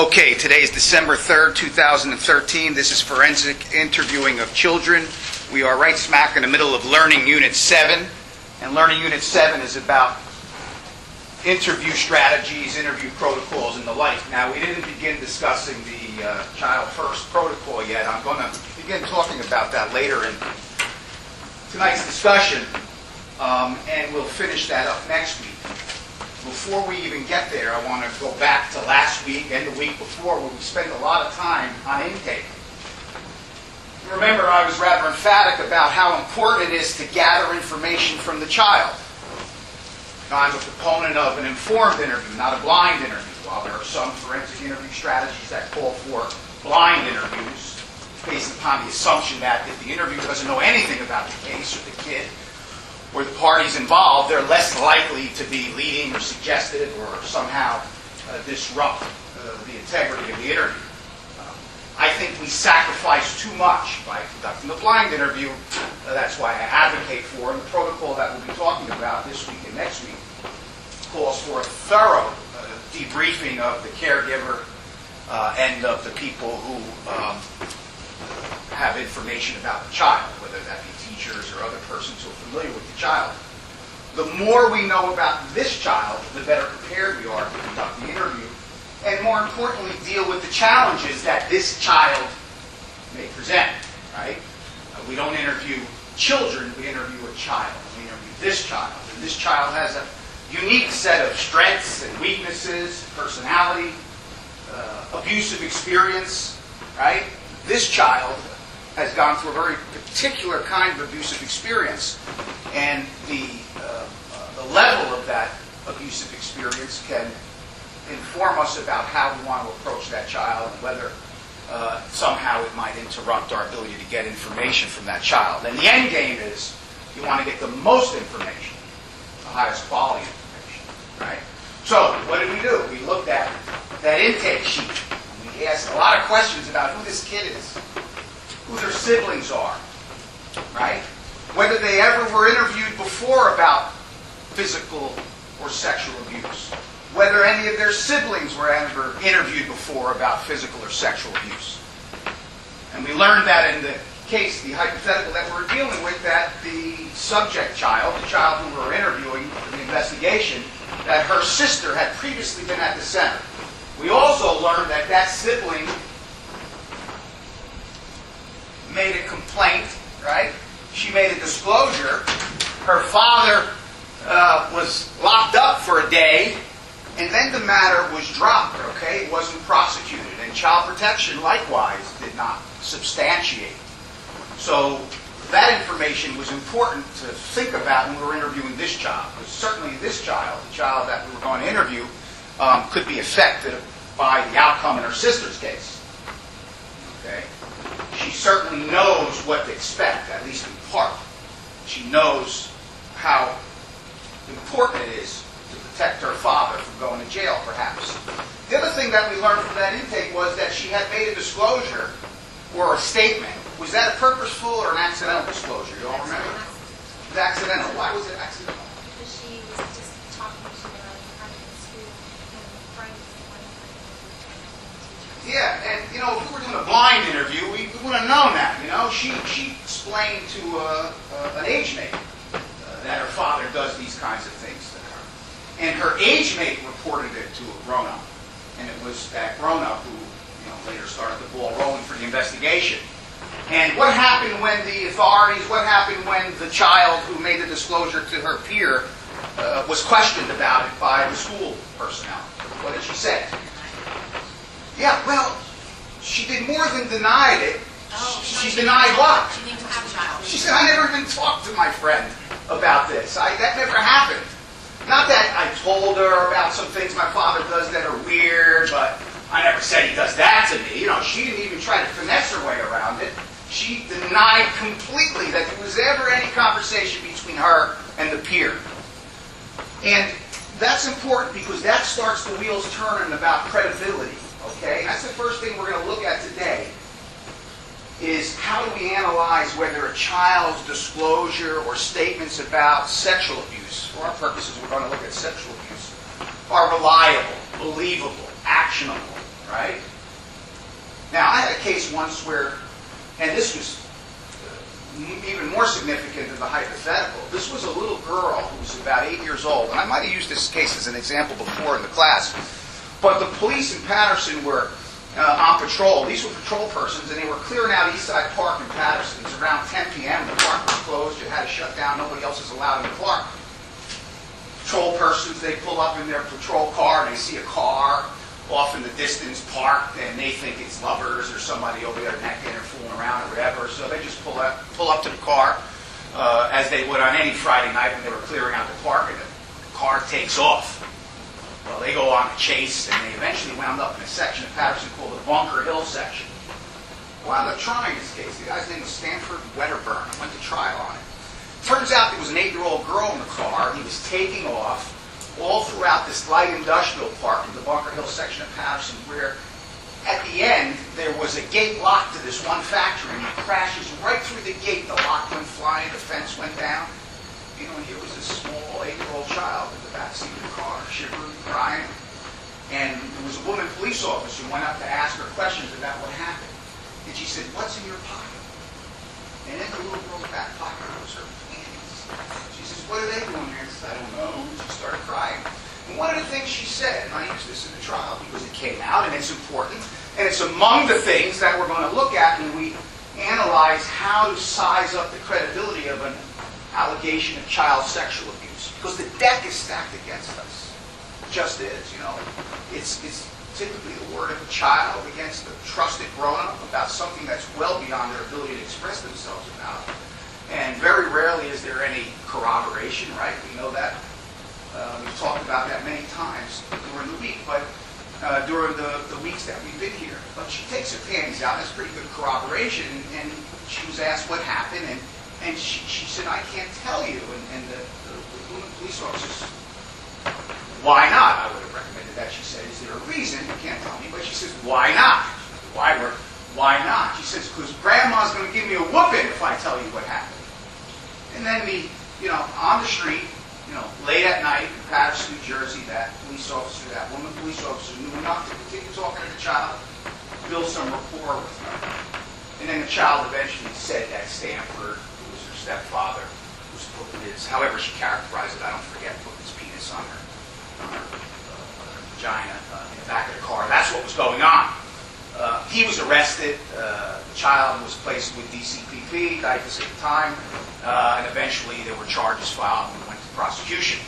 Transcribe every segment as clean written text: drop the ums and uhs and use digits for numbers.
Okay, today is December 3rd, 2013. This is Forensic Interviewing of Children. We are right smack in the middle of Learning Unit 7. And Learning Unit 7 is about interview strategies, interview protocols, and the like. Now, we didn't begin discussing the Child First protocol yet. I'm going to begin talking about that later in tonight's discussion, and we'll finish that up next week. Before we even get there, I want to go back to last week and the week before, where we spent a lot of time on intake. Remember, I was rather emphatic about how important it is to gather information from the child. I'm a proponent of an informed interview, not a blind interview. While there are some forensic interview strategies that call for blind interviews, based upon the assumption that if the interviewer doesn't know anything about the case or the kid or the parties involved, they're less likely to be leading or suggestive or somehow disrupt the integrity of the interview. I think we sacrifice too much by conducting a blind interview. That's why I advocate for, and the protocol that we'll be talking about this week and next week calls for a thorough debriefing of the caregiver and of the people who have information about the child, whether that be teachers or other persons who are familiar with the child. The more we know about this child, the better prepared we are to conduct the interview, and more importantly, deal with the challenges that this child may present, right? We don't interview children, we interview a child. We interview this child, and this child has a unique set of strengths and weaknesses, personality, abusive experience, right? This child has gone through a very particular kind of abusive experience, and the level of that abusive experience can inform us about how we want to approach that child and whether somehow it might interrupt our ability to get information from that child. And the end game is you want to get the most information, the highest quality information, right? So what did we do? We looked at that intake sheet. We asked a lot of questions about who this kid is, who their siblings are, right? Whether they ever were interviewed before about physical or sexual abuse. Whether any of their siblings were ever interviewed before about physical or sexual abuse. And we learned that in the case, the hypothetical that we're dealing with, that the subject child, the child who we were interviewing for the investigation, that her sister had previously been at the center. We also learned that that sibling made a complaint, right? She made a disclosure. Her father was locked up for a day, and then the matter was dropped, okay? It wasn't prosecuted. And Child Protection, likewise, did not substantiate. So that information was important to think about when we were interviewing this child. Because certainly this child, the child that we were going to interview, could be affected by the outcome in her sister's case. Okay? She certainly knows what to expect, at least in part. She knows how important it is to protect her father from going to jail, perhaps. The other thing that we learned from that intake was that she had made a disclosure or a statement. Was that a purposeful or an accidental disclosure? You all remember? It was accidental. Why was it accidental? Because she was just talking to her in school and friends. Yeah, and if we were doing a blind interview, we would have known that. She explained to an age mate that her father does these kinds of things to her, and her age mate reported it to a grown-up, and it was that grown-up who later started the ball rolling for the investigation. And what happened when the authorities, what happened when the child who made the disclosure to her peer was questioned about it by the school personnel? What did she say? Yeah, well, she did more than denied it. She denied what? She didn't have a child. She said, I never even talked to my friend about this. That never happened. Not that I told her about some things my father does that are weird, but I never said he does that to me. She didn't even try to finesse her way around it. She denied completely that there was ever any conversation between her and the peer. And that's important because that starts the wheels turning about credibility. Okay? That's the first thing we're going to look at today, is how do we analyze whether a child's disclosure or statements about sexual abuse, for our purposes we're going to look at sexual abuse, are reliable, believable, actionable, right? Now, I had a case once where, and this was even more significant than the hypothetical. This was a little girl who was about 8 years old, and I might have used this case as an example before in the class, but the police in Patterson were on patrol. These were patrol persons, and they were clearing out Eastside Park in Patterson. It was around 10 p.m. The park was closed. You had to shut down. Nobody else is allowed in the park. Patrol persons, they pull up in their patrol car, and they see a car off in the distance parked, and they think it's lovers or somebody over there necking or fooling around or whatever. So they just pull up to the car as they would on any Friday night when they were clearing out the park, and the car takes off. Well, they go on a chase, and they eventually wound up in a section of Patterson called the Bunker Hill section. Wound up trying this case. The guy's name was Stanford Wedderburn. I went to trial on it. Turns out there was an 8-year-old girl in the car. He was taking off all throughout this light industrial park in the Bunker Hill section of Patterson, where at the end there was a gate lock to this one factory, and he crashes right through the gate. The lock went flying, the fence went down. You know, and here was this small 8-year-old child in the backseat of the car, shivering, crying. And there was a woman police officer who went up to ask her questions about what happened. And she said, "What's in your pocket?" And in the little girl's back pocket was her panties. She says, "What are they doing here?" She said, "I don't know." And she started crying. And one of the things she said, and I used this in the trial because it came out and it's important, and it's among the things that we're going to look at when we analyze how to size up the credibility of an allegation of child sexual abuse, because the deck is stacked against us. It just is, you know. It's typically the word of a child against a trusted grown-up about something that's well beyond their ability to express themselves about. And very rarely is there any corroboration, right? We know that. We've talked about that many times during the week, but during the weeks that we've been here. But she takes her panties out. That's pretty good corroboration. And she was asked what happened, and she said, "I can't tell you." And the woman police officers, "Why not?" I would have recommended that. She said, "Is there a reason?" "You can't tell me." But she says, "Why not?" Why not? She says, "Because Grandma's going to give me a whooping if I tell you what happened." And then on the street, late at night in Patterson, New Jersey, that woman police officer knew enough to continue talking to the child, build some rapport with her. And then the child eventually said that Stanford, who was her stepfather, was putting his, however she characterized it, I don't forget, putting his penis on her vagina in the back of the car. That's what was going on. He was arrested. The child was placed with DCPP, DIFAS at the time, and eventually there were charges filed and went to prosecution.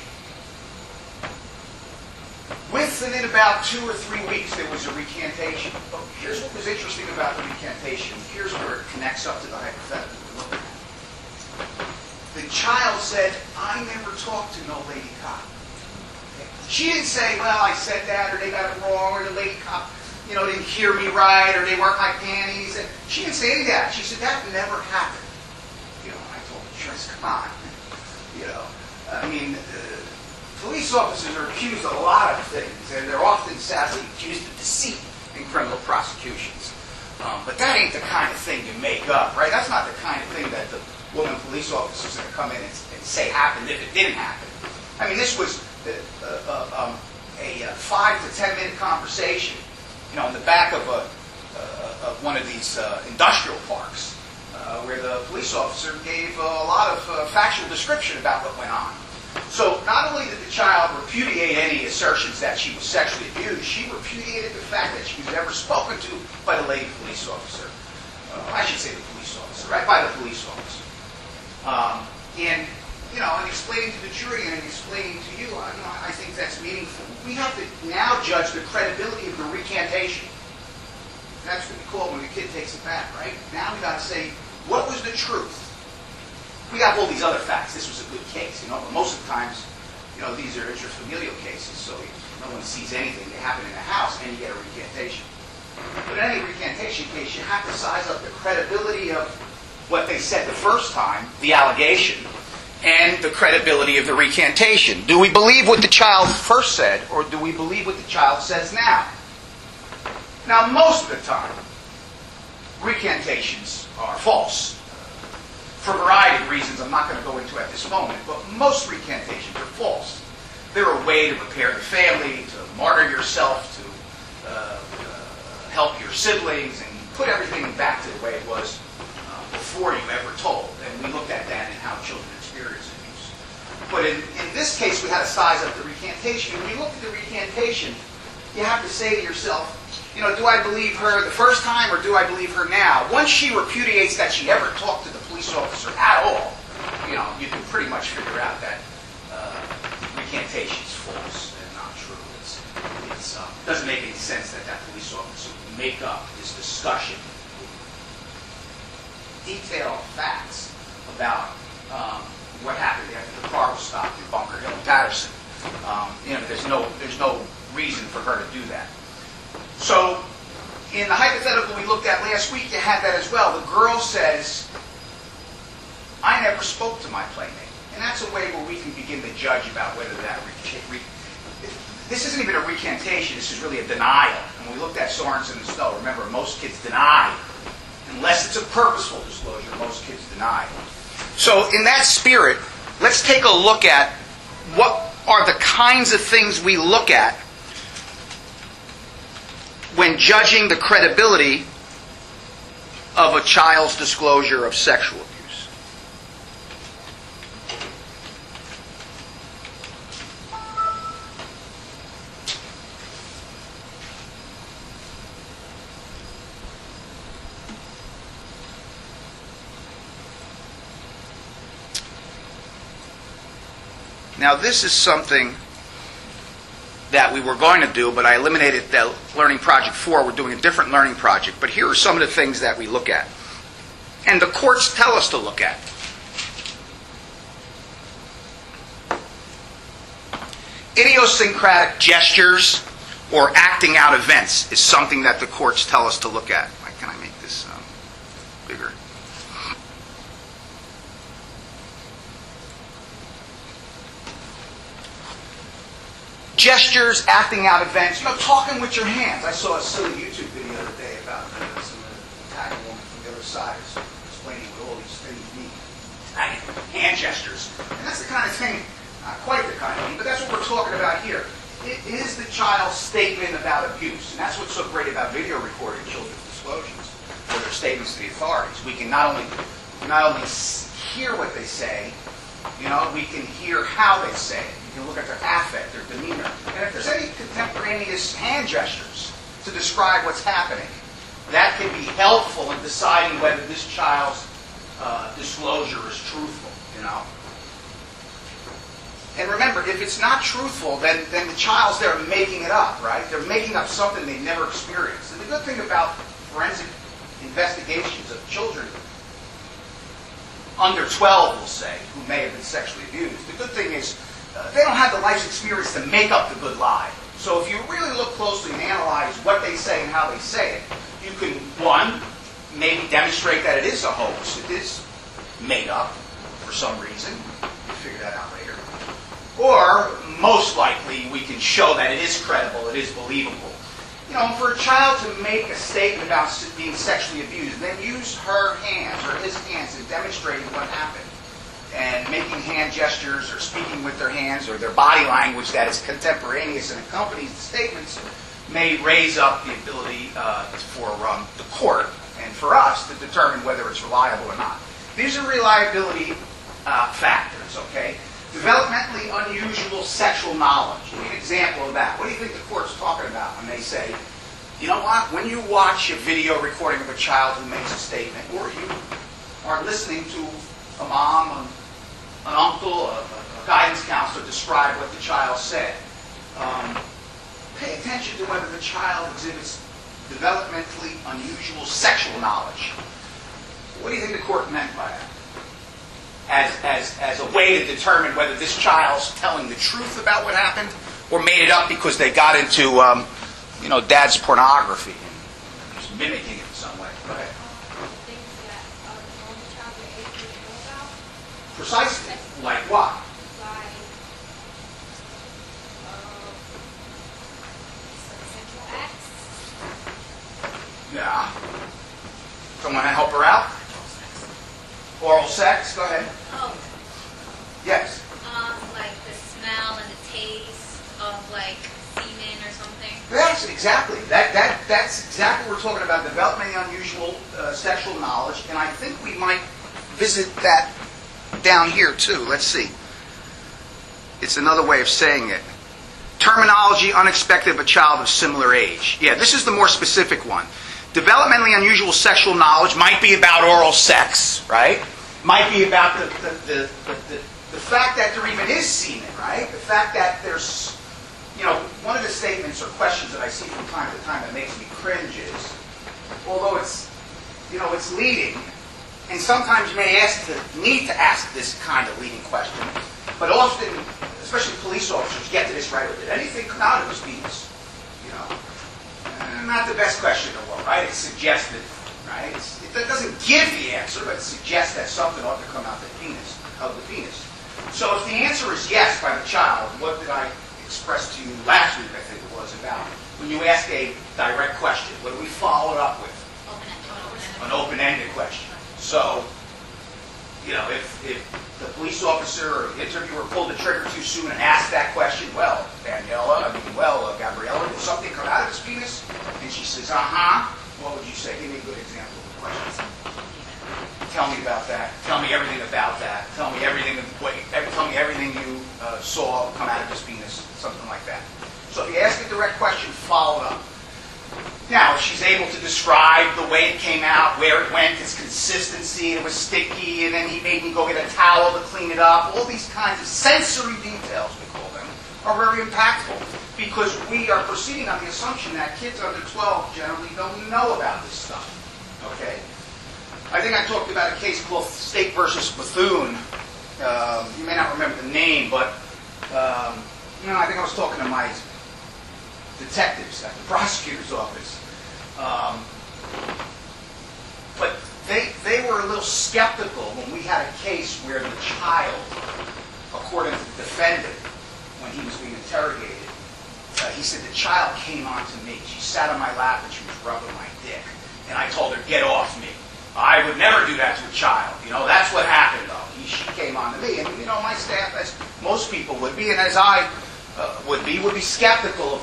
Within about 2 or 3 weeks, there was a recantation. But here's what was interesting about the recantation. Here's where it connects up to the hypothetical we're looking at. The child said, "I never talked to no lady cop." Okay? She didn't say, "Well, I said that," or "they got it wrong," or "the lady cop didn't hear me right," or "they weren't my panties." And she didn't say any of that. She said, "That never happened." I told the jurors, come on. Police officers are accused of a lot of things, and they're often sadly accused of deceit in criminal prosecutions. But that ain't the kind of thing you make up, right? That's not the kind of thing that the woman police officer is going to come in and say happened if it didn't happen. This was a 5 to 10 minute conversation, in the back of one of these industrial parks, where the police officer gave a lot of factual description about what went on. So not only did the child repudiate any assertions that she was sexually abused, she repudiated the fact that she was ever spoken to by the lady police officer. I should say the police officer, right? By the police officer. And explaining to the jury and explaining to you, I think that's meaningful. We have to now judge the credibility of the recantation. That's what we call it when the kid takes it back, right? Now we got to say, what was the truth? We got all these other facts. This was a good case, but most of the times, these are intrafamilial cases, so no one sees anything. They happen in the house, and you get a recantation. But in any recantation case, you have to size up the credibility of what they said the first time, the allegation, and the credibility of the recantation. Do we believe what the child first said, or do we believe what the child says now? Now, most of the time, recantations are false. For a variety of reasons I'm not going to go into at this moment, but most recantations are false. They're a way to prepare the family, to martyr yourself, to help your siblings and put everything back to the way it was before you ever told. And we looked at that and how children experience abuse. But in this case, we had to size up the recantation. When you look at the recantation, you have to say to yourself, do I believe her the first time or do I believe her now? Once she repudiates that she ever talked to the police officer at all, you can pretty much figure out that recantation is false and not true. It doesn't make any sense that police officer would make up this discussion, detailed facts about what happened after the car was stopped in Bunker Hill and Patterson. There's no reason for her to do that. So, in the hypothetical we looked at last week, you had that as well. The girl says, I never spoke to my playmate. And that's a way where we can begin to judge about whether that this isn't even a recantation, this is really a denial. And we looked at Sorensen and Stowe. Remember, most kids deny. Unless it's a purposeful disclosure, most kids deny. So in that spirit, let's take a look at what are the kinds of things we look at when judging the credibility of a child's disclosure of sexual abuse. Now, this is something that we were going to do, but I eliminated the Learning Project 4. We're doing a different learning project. But here are some of the things that we look at. And the courts tell us to look at. Idiosyncratic gestures or acting out events is something that the courts tell us to look at. Why can't I make this bigger? Gestures, acting out events, talking with your hands. I saw a silly YouTube video the other day about some Italian woman from the other side explaining what all these things mean. Hand gestures. And that's the kind of thing, not quite the kind of thing, but that's what we're talking about here. It is the child's statement about abuse. And that's what's so great about video recording children's disclosures or their statements to the authorities. We can not only hear what they say, we can hear how they say it. You can look at their affect, their demeanor. And if there's any contemporaneous hand gestures to describe what's happening, that can be helpful in deciding whether this child's disclosure is truthful, And remember, if it's not truthful, then the child's there making it up, right? They're making up something they've never experienced. And the good thing about forensic investigations of children under 12, we'll say, who may have been sexually abused, the good thing is they don't have the life's experience to make up the good lie. So if you really look closely and analyze what they say and how they say it, you can, one, maybe demonstrate that it is a hoax. It is made up for some reason. We'll figure that out later. Or, most likely, we can show that it is credible, it is believable. For a child to make a statement about being sexually abused, then use her hands or his hands in demonstrating what happened. And making hand gestures or speaking with their hands or their body language that is contemporaneous and accompanies the statements may raise up the ability for the court and for us to determine whether it's reliable or not. These are reliability factors, okay? Developmentally unusual sexual knowledge. Give me an example of that. What do you think the court's talking about when they say, you know what, when you watch a video recording of a child who makes a statement, or you are listening to a mom, an uncle, a guidance counselor describe what the child said, pay attention to whether the child exhibits developmentally unusual sexual knowledge. What do you think the court meant by that? As a way to determine whether this child's telling the truth about what happened or made it up because they got into, dad's pornography and just mimicking it in some way. Go ahead. Things that a normal child your age would know about. Precisely. Like what? Like sexual acts. Yeah. Someone to help her out? Oral sex? Go ahead. Oh. Yes. Like the smell and the taste of like semen or something. Yes, exactly. That's exactly what we're talking about, developmentally unusual sexual knowledge, and I think we might visit that down here too. Let's see. It's another way of saying it. Terminology, unexpected of a child of similar age. Yeah, this is the more specific one. Developmentally unusual sexual knowledge might be about oral sex, right? Might be about the fact that there even is semen, right? The fact that there's, one of the statements or questions that I see from time to time that makes me cringe is, although it's leading, and sometimes you may need to ask this kind of leading question, but often, especially police officers, get to this right away. Did anything come out of his penis? Not the best question in the world, right? It's suggestive, right? It doesn't give the answer, but it suggests that something ought to come out of the penis. So if the answer is yes by the child, what did I express to you last week, I think it was, about when you ask a direct question, what do we follow it up with? An open-ended question. So, if the police officer or the interviewer pulled the trigger too soon and asked that question, well, Gabriella, did something come out of his penis? And she says, what would you say? Give me a good example of the question. Tell me about that. Tell me everything about that. Tell me everything you saw come out of his penis. Something like that. So if you ask a direct question, follow it up. Now, if she's able to describe the way it came out, where it went, its consistency, it was sticky, and then he made me go get a towel to clean it up, all these kinds of sensory details, we call them, are very impactful because we are proceeding on the assumption that kids under 12 generally don't know about this stuff. Okay? I think I talked about a case called State versus Bethune. You may not remember the name, but I think I was talking to my detectives at the prosecutor's office. But they were a little skeptical when we had a case where the child, according to the defendant, when he was being interrogated, he said the child came on to me. She sat on my lap and she was rubbing my dick. And I told her, get off me. I would never do that to a child. That's what happened, though. She came on to me. And, my staff, as most people would be, and as I would be skeptical of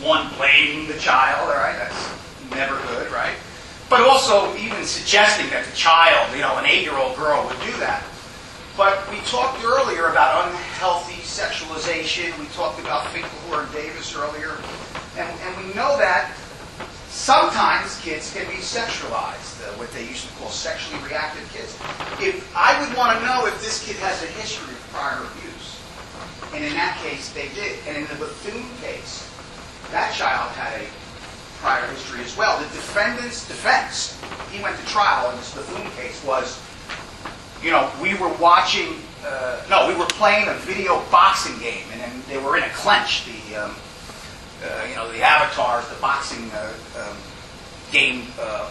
one blaming the child, all right? That's never good, right? But also even suggesting that the child, an 8-year-old girl would do that. But we talked earlier about unhealthy sexualization. We talked about Finkelhor and Davis earlier. And we know that sometimes kids can be sexualized, what they used to call sexually reactive kids. I would want to know if this kid has a history of prior abuse. And in that case, they did. And in the Bethune case, that child had a prior history as well. The defendant's defense, he went to trial in this Bethune case, was, we were playing a video boxing game, and then they were in a clench. The avatars, the boxing game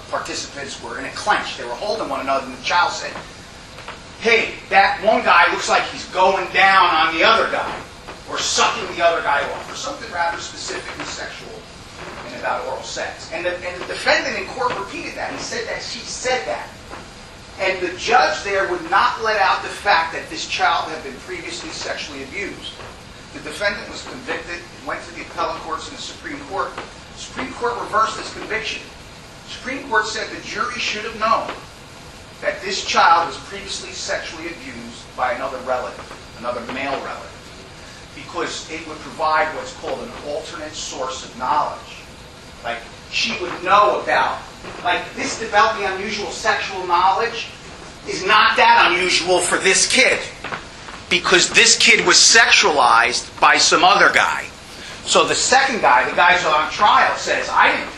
participants were in a clench. They were holding one another, and the child said, hey, that one guy looks like he's going down on the other guy, or sucking the other guy off, or something rather specifically sexual and about oral sex. And the defendant in court repeated that. He said that she said that. And the judge there would not let out the fact that this child had been previously sexually abused. The defendant was convicted, went to the appellate courts and the Supreme Court. The Supreme Court reversed this conviction. The Supreme Court said the jury should have known that this child was previously sexually abused by another relative, another male relative, because it would provide what's called an alternate source of knowledge. Like, she would know about, this developing unusual sexual knowledge is not that unusual for this kid, because this kid was sexualized by some other guy. So the second guy, the guy who's on trial, says, I'm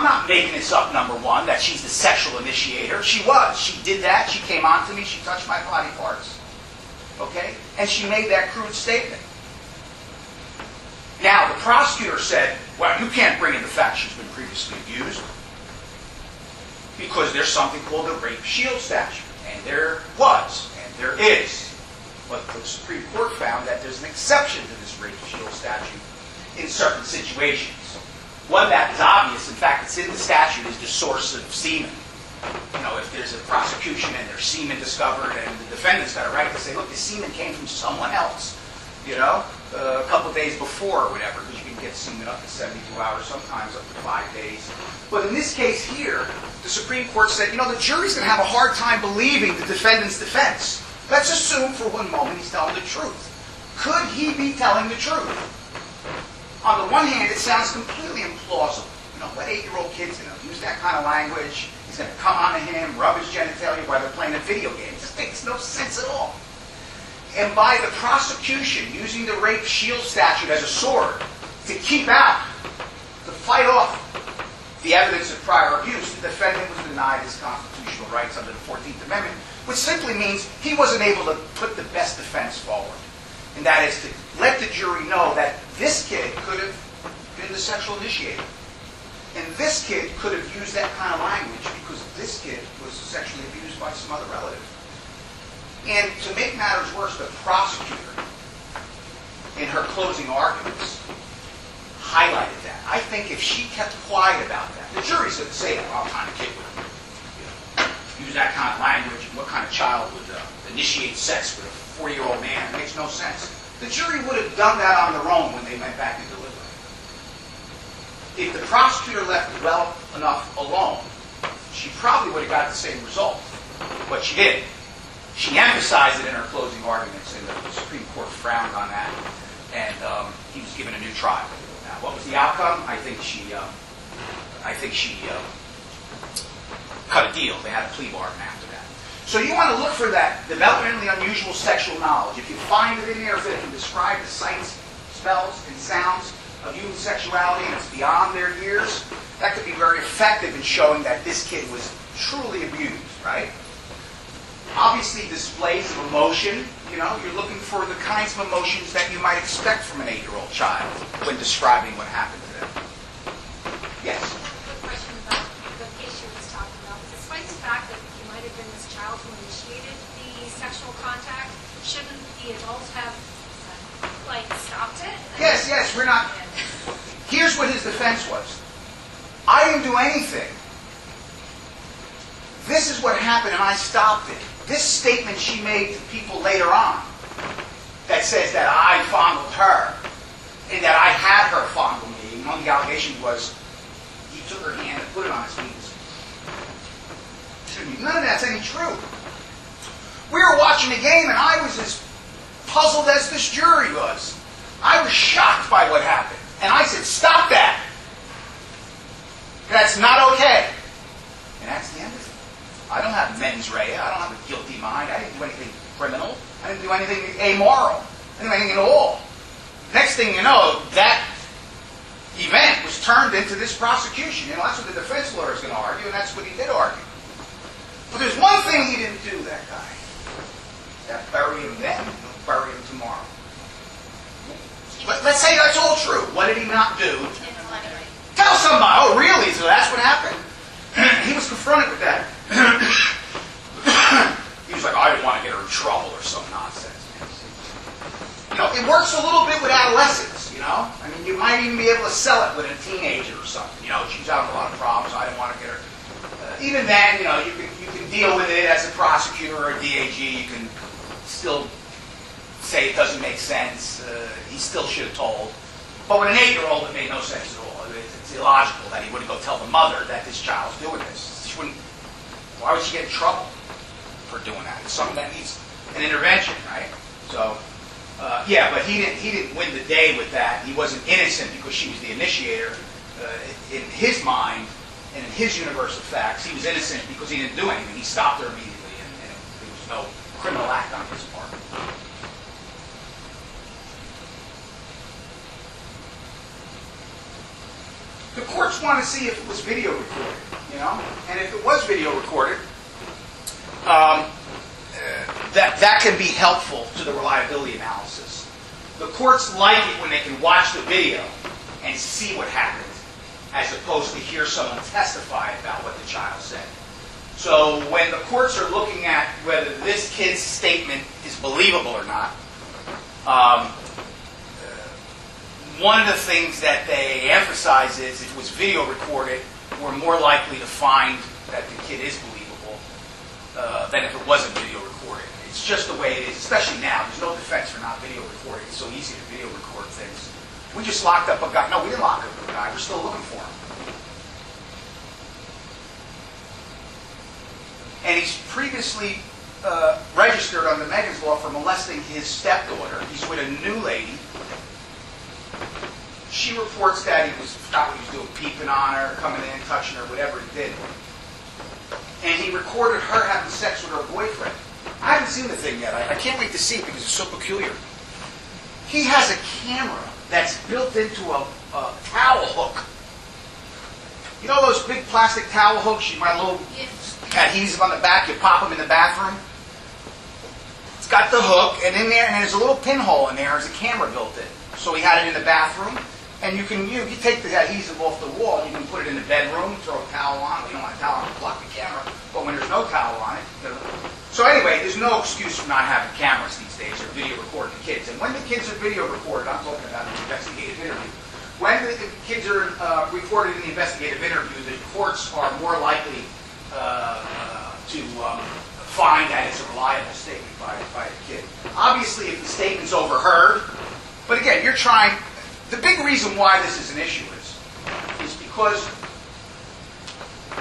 not making this up, number one, that she's the sexual initiator. She was. She did that. She came on to me. She touched my body parts. Okay? And she made that crude statement. Now, the prosecutor said, well, you can't bring in the fact she's been previously abused because there's something called the rape shield statute. And there was, and there is. But the Supreme Court found that there's an exception to this rape shield statute in certain situations. One that is obvious, in fact, it's in the statute, is the source of semen. If there's a prosecution and there's semen discovered and the defendant's got a right to say, look, the semen came from someone else, a couple of days before or whatever, because you can get semen up to 72 hours, sometimes up to 5 days. But in this case here, the Supreme Court said, the jury's going to have a hard time believing the defendant's defense. Let's assume for one moment he's telling the truth. Could he be telling the truth? On the one hand, it sounds completely implausible. What 8-year-old kid's going to use that kind of language? He's going to come on to him, rub his genitalia while they're playing a video game. It just makes no sense at all. And by the prosecution using the rape shield statute as a sword to keep out, to fight off the evidence of prior abuse, the defendant was denied his constitutional rights under the 14th Amendment, which simply means he wasn't able to put the best defense forward. And that is to let the jury know that this kid could have been the sexual initiator. And this kid could have used that kind of language because this kid was sexually abused by some other relative. And to make matters worse, the prosecutor, in her closing arguments, highlighted that. I think if she kept quiet about that, the jury's going to say that, what kind of kid would use that kind of language, and what kind of child would initiate sex with a 40-year-old man? It makes no sense. The jury would have done that on their own when they went back and deliberated. If the prosecutor left it well enough alone, she probably would have got the same result. But she didn't. She emphasized it in her closing arguments, and the Supreme Court frowned on that, and he was given a new trial. Now, what was the outcome? I think she cut a deal. They had a plea bargain after that. So you want to look for that developmentally unusual sexual knowledge. If you find it in there, if it can describe the sights, smells, and sounds of human sexuality, and it's beyond their years, that could be very effective in showing that this kid was truly abused, right? Obviously, displays of emotion, you're looking for the kinds of emotions that you might expect from an 8-year-old child when describing what happened to them. Yes? I have a quick question about the case you was talking about. Despite the fact that he might have been this child who initiated the sexual contact, shouldn't the adults have, stopped it? Yes, we're not. Here's what his defense was. I didn't do anything. This is what happened, and I stopped it. This statement she made to people later on that says that I fondled her and that I had her fondle me, one of the allegations was he took her hand and put it on his penis. None of that's any true. We were watching the game, and I was as puzzled as this jury was. I was shocked by what happened. And I said, stop that. That's not okay. And that's the end of it. I don't have mens rea. I don't have a guilty mind. I didn't do anything criminal. I didn't do anything amoral. I didn't do anything at all. Next thing you know, that event was turned into this prosecution. That's what the defense lawyer is going to argue, and that's what he did argue. But there's one thing he didn't do, that guy. That bury him then, he'll bury him tomorrow. But let's say that's all true. What did he not do? Tell somebody. Oh, really? So that's what happened? He was confronted with that. He was like, I didn't want to get her in trouble or some nonsense. It works a little bit with adolescents, I mean, you might even be able to sell it with a teenager or something. She's having a lot of problems. I didn't want to get her. Even then, you can deal with it as a prosecutor or a DAG. You can still say it doesn't make sense. He still should have told. But with an 8-year-old, it made no sense at all. It's illogical that he wouldn't go tell the mother that this child's doing this. Why would she get in trouble for doing that? It's something that needs an intervention, right? So, but he didn't win the day with that. He wasn't innocent because she was the initiator. In his mind and in his universe of facts, he was innocent because he didn't do anything. He stopped her immediately, and there was no criminal act on his part. The courts want to see if it was video recorded, and if it was video recorded, that can be helpful to the reliability analysis. The courts like it when they can watch the video and see what happened, as opposed to hear someone testify about what the child said. So when the courts are looking at whether this kid's statement is believable or not, one of the things that they emphasize is if it was video recorded, we're more likely to find that the kid is believable than if it wasn't video recorded. It's just the way it is, especially now. There's no defense for not video recording. before it's so easy to video record things. We just locked up a guy. No, we didn't lock up a guy. We're still looking for him. And he's previously registered under Megan's law for molesting his stepdaughter. He's with a new lady. She reports that he forgot what he was doing, peeping on her, coming in, touching her, whatever he did. And he recorded her having sex with her boyfriend. I haven't seen the thing yet. I can't wait to see it because it's so peculiar. He has a camera that's built into a towel hook. You know those big plastic towel hooks? You buy a little adhesive on the back, you pop them in the bathroom. It's got the hook, and in there, and there's a little pinhole in there. There's a camera built in. So he had it in the bathroom, and you take the adhesive off the wall, you can put it in the bedroom, throw a towel on. You don't want a towel on to block the camera, but when there's no towel on it, so anyway, there's no excuse for not having cameras these days or video recording the kids. And when the kids are video recorded, I'm talking about an investigative interview. When the kids are recorded in the investigative interview, the courts are more likely to find that it's a reliable statement by the kid. Obviously, if the statement's overheard, but again, you're trying. The big reason why this is an issue is because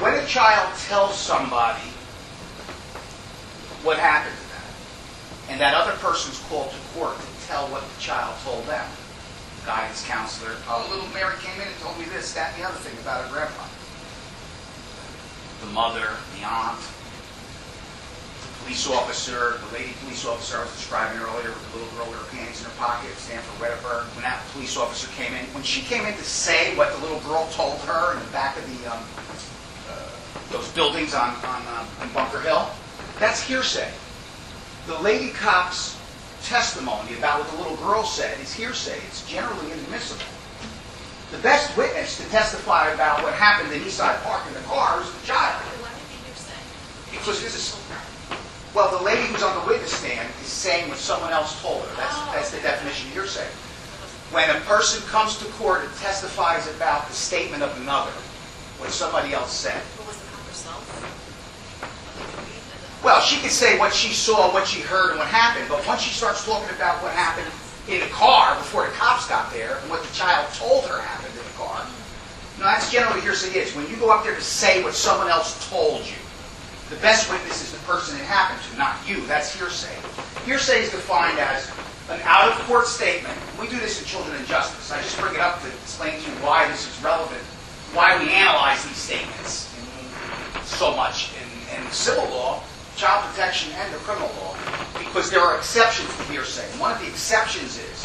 when a child tells somebody what happened to them, and that other person's called to court to tell what the child told them, guidance counselor, oh, little Mary came in and told me this, that, and the other thing about her grandpa. The mother, the aunt, the police officer, the lady police officer I was describing earlier with the little girl with her panties in her pocket, Stanford Wedderburn, when that police officer came in, when she came in to say what the little girl told her in the back of those buildings on Bunker Hill, that's hearsay. The lady cop's testimony about what the little girl said is hearsay. It's generally inadmissible. The best witness to testify about what happened in Eastside Park in the car is the child. Why would it be hearsay? Because this is, well, the lady who's on the witness stand is saying what someone else told her. That's the definition of hearsay. When a person comes to court and testifies about the statement of another, what somebody else said. What was the cop herself? Well, she could say what she saw, what she heard, and what happened, but once she starts talking about what happened in the car before the cops got there, and what the child told her happened in the car, that's generally what hearsay is. When you go up there to say what someone else told you, the best witness is the person it happened to, not you. That's hearsay. Hearsay is defined as an out-of-court statement. We do this in Children in Justice. I just bring it up to explain to you why this is relevant, why we analyze these statements so much in civil law, child protection, and the criminal law, because there are exceptions to hearsay. One of the exceptions is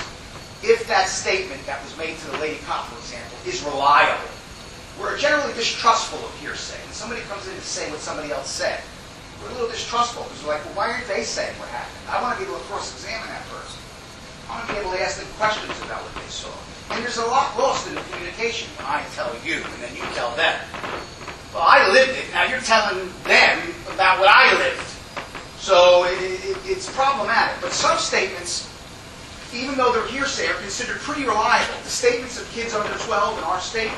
if that statement that was made to the lady cop, for example, is reliable. We're generally distrustful of hearsay. When somebody comes in to say what somebody else said, we're a little distrustful because we're like, well, why aren't they saying what happened? I want to be able to cross-examine that person. I want to be able to ask them questions about what they saw. And there's a lot lost in the communication when I tell you and then you tell them. Well, I lived it. Now you're telling them about what I lived. So it's problematic. But some statements, even though they're hearsay, are considered pretty reliable. The statements of kids under 12 in our state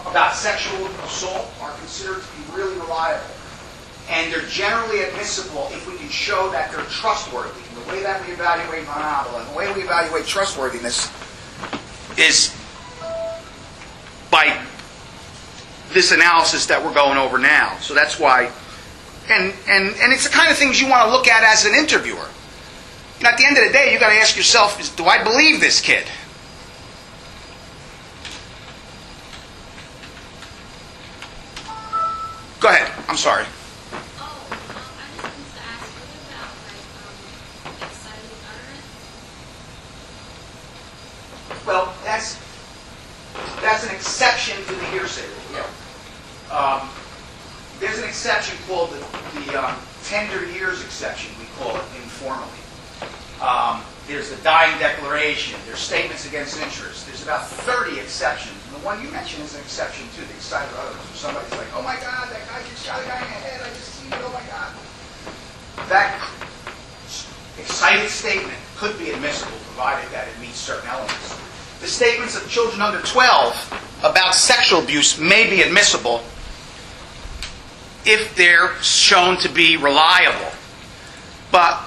about sexual assault are considered to be really reliable. And they're generally admissible if we can show that they're trustworthy. And the way that we evaluate Anatomical and the way we evaluate trustworthiness is by this analysis that we're going over now. So that's why, and it's the kind of things you want to look at as an interviewer. You know, at the end of the day, you've got to ask yourself, do I believe this kid? Go ahead. I'm sorry. I just wanted to ask, what about, excited utterance? Well, that's an exception to the hearsay rule. Yeah. There's an exception called the tender years exception, we call it informally. There's the dying declaration. There's statements against interest. There's about 30 exceptions. And the one you mentioned is an exception to the excited utterance. Where somebody's like, oh my God, that guy just shot a guy in the head. I just seen it. Oh my God. That excited statement could be admissible provided that it meets certain elements. The statements of children under 12 about sexual abuse may be admissible if they're shown to be reliable. But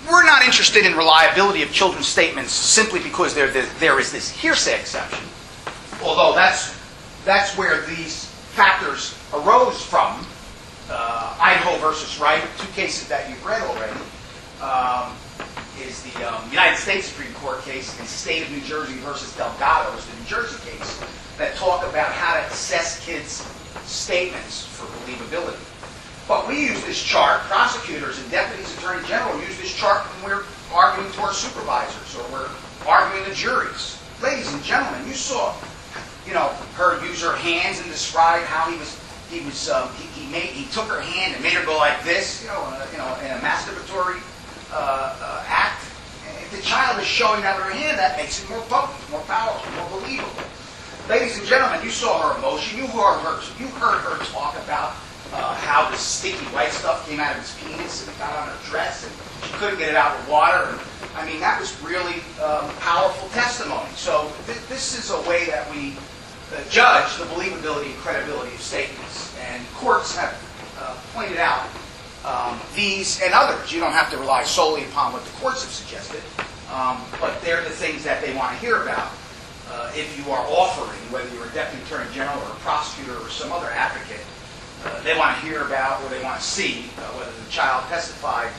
we're not not interested in reliability of children's statements simply because there is this hearsay exception, although that's where these factors arose from. Idaho versus Wright, two cases that you've read already, is the United States Supreme Court case and State of New Jersey versus Delgado is the New Jersey case that talk about how to assess kids' statements for believability. But we use this chart, prosecutors and deputies attorney general use this chart when we're arguing to our supervisors or we're arguing to juries. Ladies and gentlemen, you saw, her use her hands and describe how he took her hand and made her go like this, in a masturbatory act. If the child is showing out her hand, that makes it more potent, more powerful, more believable. Ladies and gentlemen, you saw her emotion. You heard her talk about how the sticky white stuff came out of his penis and got on her dress and she couldn't get it out with water. I mean, that was really powerful testimony. So this is a way that we judge the believability and credibility of statements. And courts have pointed out these and others. You don't have to rely solely upon what the courts have suggested, but they're the things that they want to hear about. If you are offering, whether you're a deputy attorney general or a prosecutor or some other advocate, they want to hear about or they want to see whether the child testified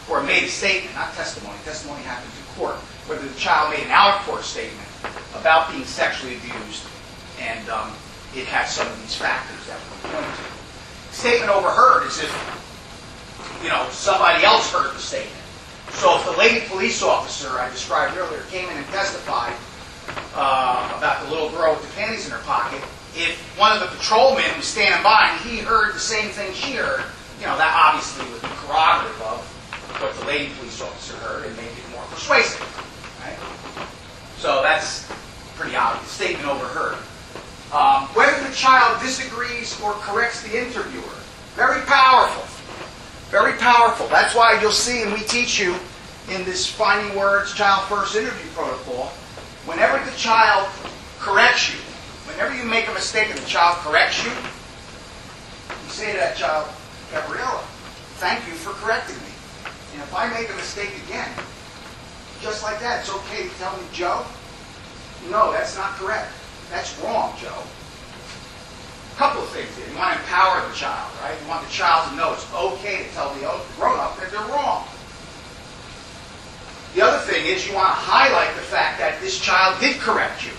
or made a statement, not testimony. Testimony happens in court. Whether the child made an out-of-court statement about being sexually abused, and it has some of these factors that we're pointing to. Statement overheard is if, somebody else heard the statement. So if the lady police officer I described earlier came in and testified about the little girl with the panties in her pocket, if one of the patrolmen was standing by and he heard the same thing she heard, that obviously would be corroborative of what the lady police officer heard and made it more persuasive. Right? So that's pretty obvious. Statement overheard. Whether the child disagrees or corrects the interviewer. Very powerful. Very powerful. That's why you'll see, and we teach you in this Finding Words Child First interview protocol, whenever the child corrects you, whenever you make a mistake and the child corrects you, you say to that child, Gabriella, thank you for correcting me. And if I make a mistake again, just like that, it's okay to tell me, Joe, no, that's not correct. That's wrong, Joe. A couple of things here. You want to empower the child, right? You want the child to know it's okay to tell the grown-up that they're wrong. The other thing is you want to highlight the fact that this child did correct you,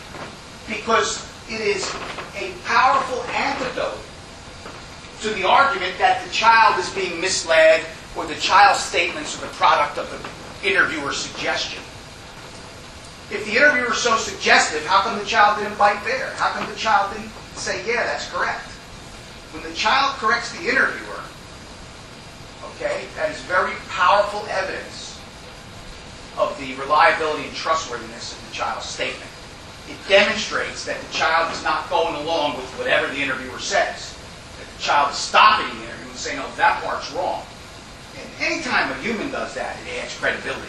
because it is a powerful antidote to the argument that the child is being misled or the child's statements are the product of the interviewer's suggestion. If the interviewer is so suggestive, how come the child didn't bite there? How come the child didn't say, yeah, that's correct? When the child corrects the interviewer, okay, that is very powerful evidence of the reliability and trustworthiness of the child's statement. It demonstrates that the child is not going along with whatever the interviewer says. That the child is stopping the interview and saying, no, that part's wrong. And anytime a human does that, it adds credibility.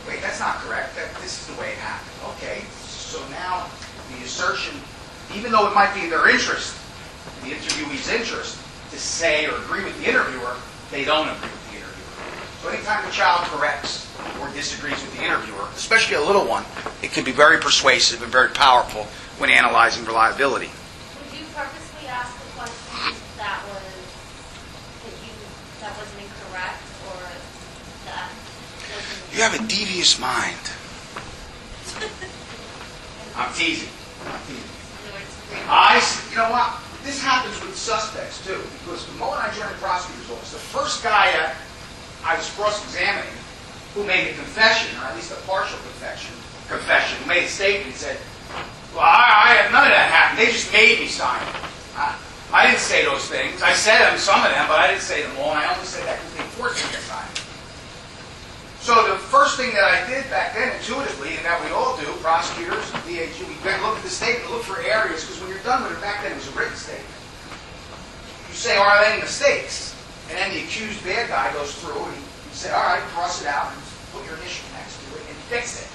Wait, that's not correct. This is the way it happened. Okay, so now the assertion, even though it might be in their interest, the interviewee's interest, to say or agree with the interviewer, they don't agree with the interviewer. So anytime the child corrects or disagrees with the interviewer, especially a little one, it can be very persuasive and very powerful when analyzing reliability. Would you purposely ask the question that wasn't incorrect, or that wasn't... You have a devious mind. I'm teasing. You know what? This happens with suspects too, because the moment I joined the prosecutor's office, the first guy that I was cross-examining who made a confession, or at least a partial confession, who made a statement, said, well, I have none of that happen. They just made me sign it. I didn't say those things. I said some of them, but I didn't say them all, and I only said that because they forced me to sign it. So the first thing that I did back then, intuitively, and that we all do, prosecutors and DAG, we look at the statement, look for areas, because when you're done with it, back then it was a written statement. You say, are there any mistakes? And then the accused bad guy goes through and you say, all right, cross it out and put your initial next to it and fix it.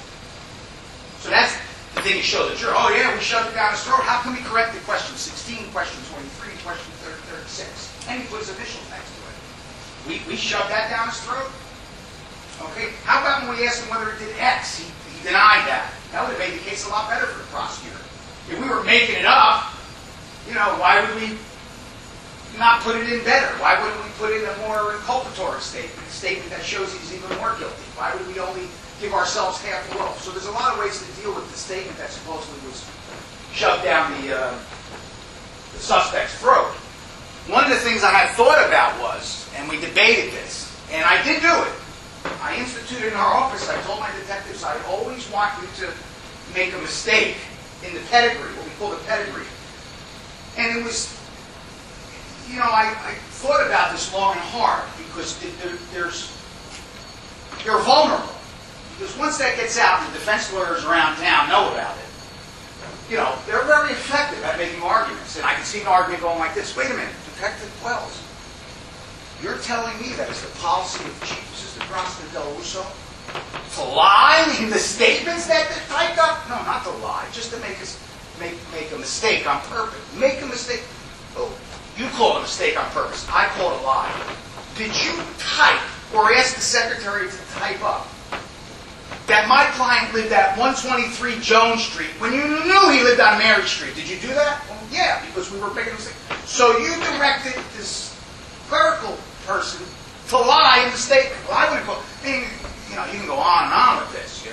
So that's the thing you show the juror. Oh yeah, we shoved it down his throat. How can we correct it? Question 16, question 23, question 36. And he put his initials next to it. We shoved that down his throat? then when we asked him whether it did X, he denied that. That would have made the case a lot better for the prosecutor. If we were making it up, why would we not put it in better? Why wouldn't we put in a more inculpatory statement, a statement that shows he's even more guilty? Why would we only give ourselves half the role? So there's a lot of ways to deal with the statement that supposedly was shoved down the suspect's throat. One of the things I had thought about was, and we debated this, and I did do it. I instituted in our office, I told my detectives I always want you to make a mistake in the pedigree, what we call the pedigree. And it was, I thought about this long and hard because they're vulnerable. Because once that gets out, and the defense lawyers around town know about it, they're very effective at making arguments. And I can see an argument going like this: wait a minute, Detective Wells, you're telling me that it's the policy of Chief Assistant Prosecutor Del Russo to lie in the statements that they're typed up? No, not to lie, just to make a mistake on purpose. Make a mistake. Oh, you call it a mistake on purpose. I call it a lie. Did you type or ask the secretary to type up that my client lived at 123 Jones Street when you knew he lived on Mary Street? Did you do that? Well, yeah, because we were making a mistake. So you directed this clerical person to lie in the statement. Well, I wouldn't go. You can go on and on with this,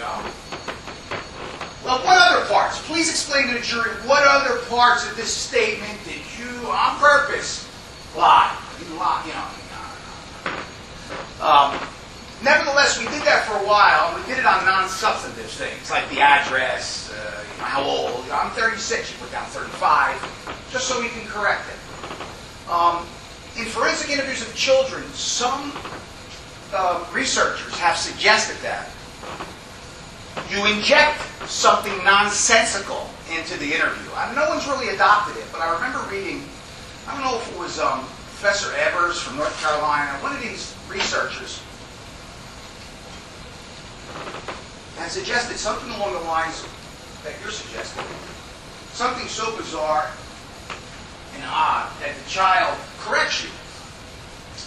Well, what other parts? Please explain to the jury what other parts of this statement did you, on purpose, lie? You lie, Nevertheless, we did that for a while, and we did it on non-substantive things, like the address, how old. I'm 36, you put down 35, just so we can correct it. In forensic interviews of children, some researchers have suggested that you inject something nonsensical into the interview. No one's really adopted it, but I remember reading, I don't know if it was Professor Evers from North Carolina, one of these researchers had suggested something along the lines that you're suggesting. Something so bizarre and odd that the child corrects you.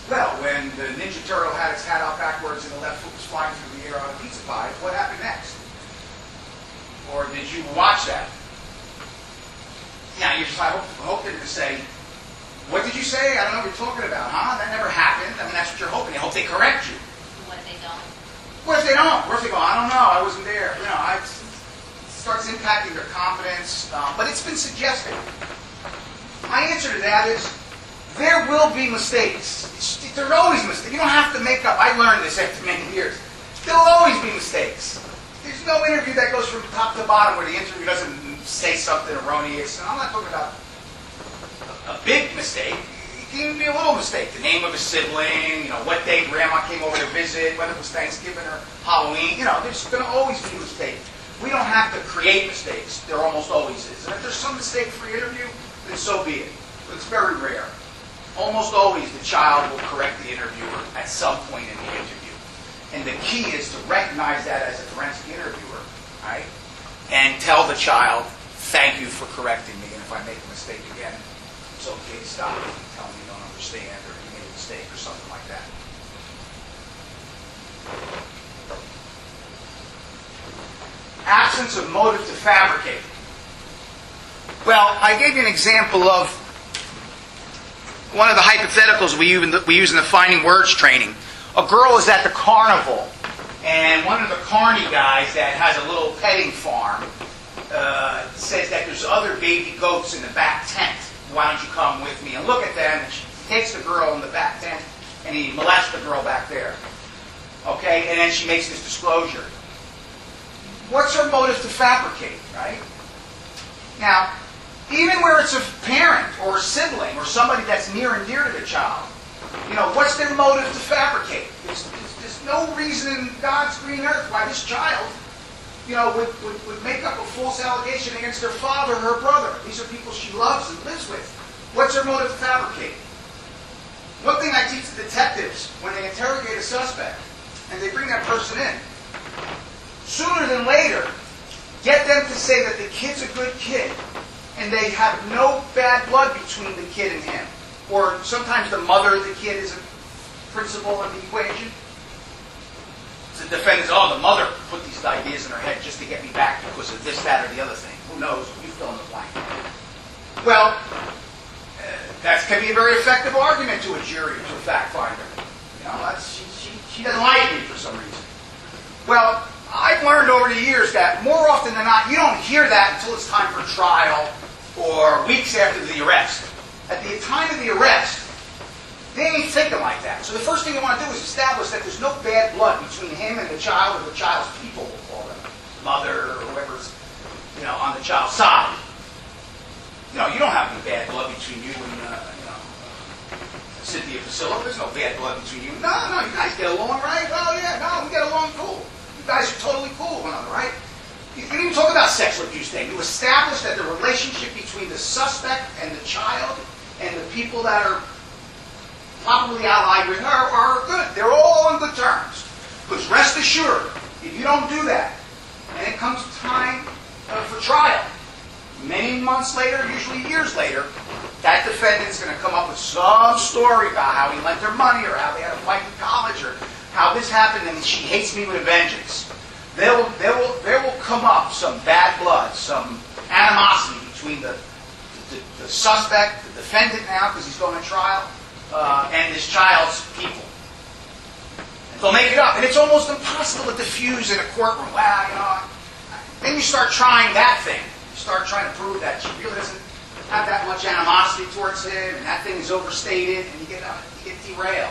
Well, when the Ninja Turtle had its hat out backwards and the left foot was flying through the air on a pizza pie, what happened next? Or did you watch that? Yeah, I hope they're going to say, what did you say? I don't know what you're talking about, huh? That never happened. I mean, that's what you're hoping. You hope they correct you. What if they don't? What if they don't? What if they go, I don't know, I wasn't there. It starts impacting their confidence. But it's been suggested. My answer to that is, there will be mistakes. There are always mistakes. You don't have to make up. I learned this after many years. There will always be mistakes. There's no interview that goes from top to bottom where the interview doesn't say something erroneous. And I'm not talking about a big mistake. It can even be a little mistake. The name of a sibling, what day grandma came over to visit, whether it was Thanksgiving or Halloween. There's going to always be a mistake. We don't have to create mistakes. There almost always is. And if there's some mistake-free interview, then so be it. But it's very rare. Almost always the child will correct the interviewer at some point in the interview. And the key is to recognize that as a forensic interviewer, right? And tell the child, thank you for correcting me, and if I make a mistake again, it's okay to stop me and tell me you don't understand or you made a mistake or something like that. Absence of motive to fabricate. Well, I gave you an example of one of the hypotheticals we use in the finding words training. A girl is at the carnival, and one of the carny guys that has a little petting farm says that there's other baby goats in the back tent. Why don't you come with me and look at them? And she takes the girl in the back tent, and he molests the girl back there. Okay, and then she makes this disclosure. What's her motive to fabricate, right? Now, even where it's a parent or a sibling or somebody that's near and dear to the child, what's their motive to fabricate? There's no reason in God's green earth why this child, would make up a false allegation against her father or her brother. These are people she loves and lives with. What's her motive to fabricate? One thing I teach the detectives when they interrogate a suspect and they bring that person in, sooner than later, get them to say that the kid's a good kid and they have no bad blood between the kid and him. Or sometimes the mother of the kid is a principal in the equation. It's a defendants, oh, the mother put these ideas in her head just to get me back because of this, that, or the other thing. Who knows? You fill in the blank. Well, that can be a very effective argument to a jury, to a fact finder. You know, she doesn't like me for some reason. Well, I've learned over the years that more often than not, you don't hear that until it's time for trial or weeks after the arrest. At the time of the arrest, they ain't thinking like that. So the first thing you want to do is establish that there's no bad blood between him and the child or the child's people, we'll call them, mother or whoever's, on the child's side. You don't have any bad blood between you and, Cynthia Priscilla. There's no bad blood between you. No, you guys get along, right? Oh, yeah, no, we get along cool. You guys are totally cool with one another, right? You didn't even talk about sexual abuse then. You establish that the relationship between the suspect and the child and the people that are probably allied with her are good. They're all on good terms. Because rest assured, if you don't do that, and it comes time for trial, many months later, usually years later, that defendant's going to come up with some story about how he lent her money or how they had a fight in college or how this happened and she hates me with a vengeance. There will come up some bad blood, some animosity between the suspect, the defendant now, because he's going to trial, and his child's people. And they'll make it up. And it's almost impossible to diffuse in a courtroom. Well, then you start trying that thing. You start trying to prove that she really doesn't have that much animosity towards him, and that thing is overstated, and you get derailed.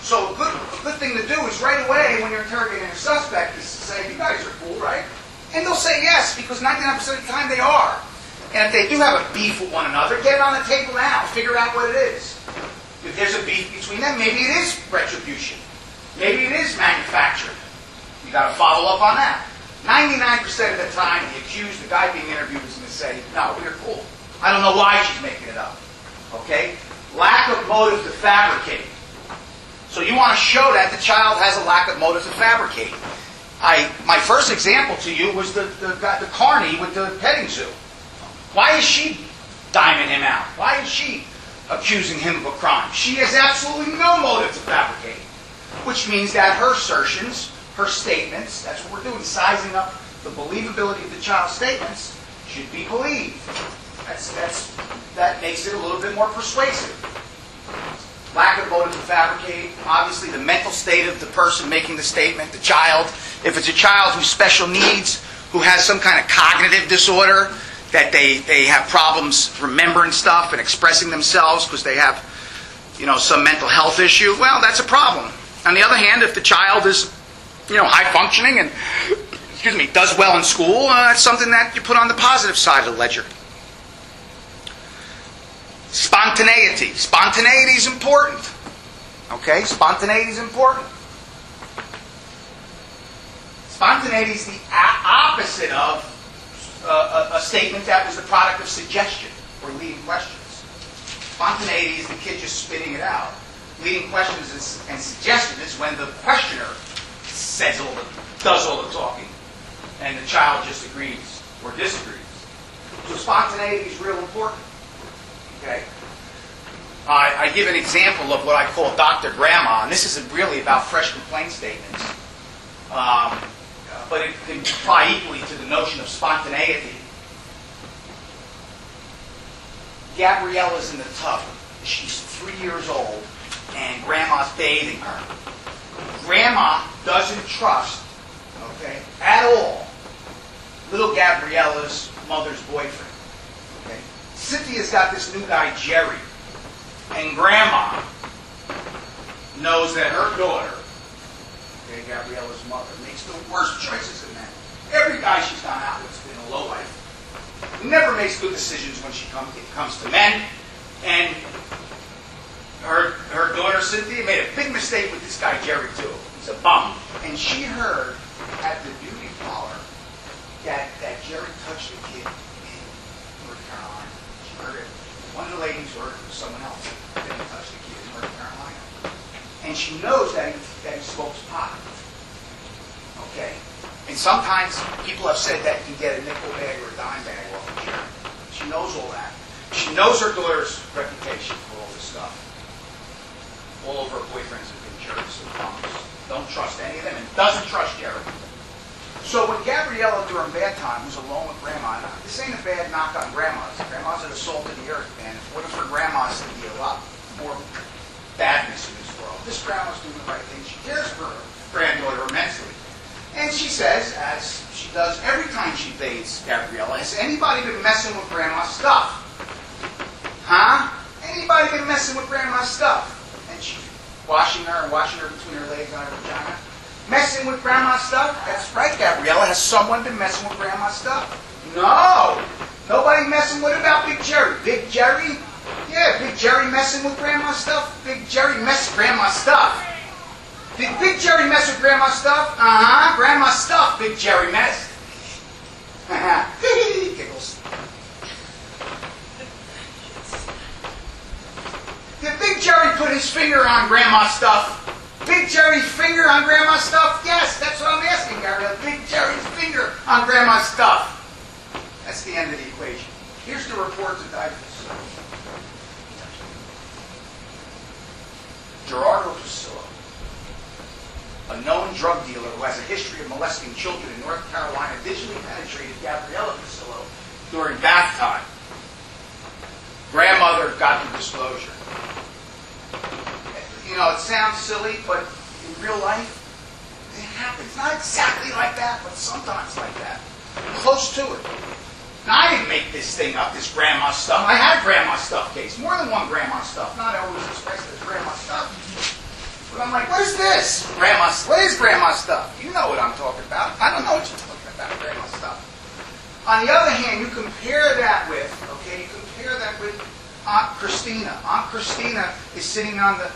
So a good thing to do is right away when you're interrogating a suspect is to say, you guys are cool, right? And they'll say yes, because 99% of the time they are. And if they do have a beef with one another, get it on the table now. Figure out what it is. If there's a beef between them, maybe it is retribution. Maybe it is manufactured. You got to follow up on that. 99% of the time, the accused, the guy being interviewed, is going to say, no, we're cool. I don't know why she's making it up. Okay? Lack of motive to fabricate. So you want to show that the child has a lack of motive to fabricate. My first example to you was the carny with the petting zoo. Why is she diming him out? Why is she accusing him of a crime? She has absolutely no motive to fabricate. Which means that her assertions, her statements, that's what we're doing, sizing up the believability of the child's statements, should be believed. That makes it a little bit more persuasive. Lack of motive to fabricate, obviously the mental state of the person making the statement, the child. If it's a child who's special needs, who has some kind of cognitive disorder, that they have problems remembering stuff and expressing themselves because they have, some mental health issue, well, that's a problem. On the other hand, if the child is, high functioning and, does well in school, that's something that you put on the positive side of the ledger. Spontaneity. Spontaneity is important. Okay? Spontaneity is important. Spontaneity is the opposite of a statement that was the product of suggestion or leading questions. Spontaneity is the kid just spitting it out. Leading questions and suggestion is when the questioner does all the talking and the child just agrees or disagrees. So spontaneity is real important. Okay? I give an example of what I call Dr. Grandma, and this isn't really about fresh complaint statements, but it can apply equally to the notion of spontaneity. Gabriella's in the tub. She's 3 years old, and Grandma's bathing her. Grandma doesn't trust, at all, little Gabriella's mother's boyfriend. Cynthia's got this new guy, Jerry. And Grandma knows that her daughter, Gabriella's mother, makes the worst choices in men. Every guy she's gone out with has been a lowlife. Never makes good decisions when it comes to men. And her daughter, Cynthia, made a big mistake with this guy, Jerry, too. He's a bum. And she heard at the beauty parlor that Jerry touched the kid in North Carolina. She heard it. One of the ladies heard it from someone else that he touched the kid in North Carolina. And she knows that he smokes pot. Okay? And sometimes people have said that you can get a nickel bag or a dime bag off of Jerry. She knows all that. She knows her daughter's reputation for all this stuff. All of her boyfriends have been jerks and bums. Don't don't trust any of them and doesn't trust Jerry. So when Gabriella during bad time was alone with Grandma, now, this ain't a bad knock on grandmas. Grandmas are the salt of the earth, man. If it wasn't for grandmas, there'd be a lot more badness in this world. This grandma's doing the right thing. She cares for her granddaughter immensely. And she says, as she does every time she bathes Gabriella, has anybody been messing with Grandma's stuff? Huh? Anybody been messing with Grandma's stuff? And she's washing her between her legs on her vagina. Messing with Grandma's stuff? That's right, Gabriella. Has someone been messing with Grandma's stuff? No. Nobody messing. What about Big Jerry? Big Jerry? Yeah, Big Jerry messing with Grandma's stuff? Big Jerry messing with Grandma's stuff. Did Big Jerry mess with Grandma's stuff? Uh-huh. Grandma's stuff, Big Jerry messed. Giggles. Did Big Jerry put his finger on Grandma's stuff? Big Jerry's finger on Grandma's stuff? Yes, that's what I'm asking, Gabrielle. Big Jerry's finger on Grandma's stuff. That's the end of the equation. Here's the report to digest. Gerardo Pasillo, a known drug dealer who has a history of molesting children in North Carolina, digitally penetrated Gabriella Pasillo during bath time. Grandmother got the disclosure. You know, it sounds silly, but in real life, it happens. Not exactly like that, but sometimes like that. Close to it. Now, I didn't make this thing up, this grandma stuff. I had grandma stuff case. More than one grandma stuff. Not always expressed as grandma stuff. But I'm like, what is this? What is grandma stuff? You know what I'm talking about. I don't know what you're talking about, grandma stuff. On the other hand, you compare that with Aunt Christina. Aunt Christina is sitting on the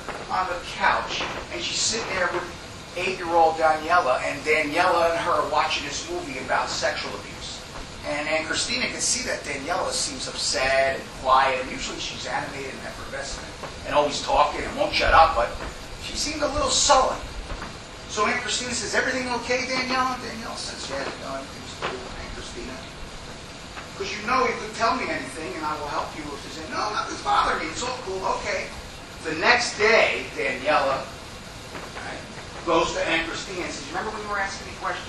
couch, and she's sitting there with 8-year-old Daniela, and Daniela and her are watching this movie about sexual abuse. And Aunt Christina can see that Daniela seems upset and quiet, and usually she's animated and effervescent and always talking and won't shut up, but she seemed a little sullen. So Aunt Christina says, "Everything okay, Daniela?" Daniela says, "Yeah, everything's cool, Aunt Christina. Because you know you could tell me anything and I will help you if there's anything." "No, nothing's bothering me. It's all cool." "Okay." The next day, Daniela goes to Aunt Christina and says, "Remember when you were asking me questions?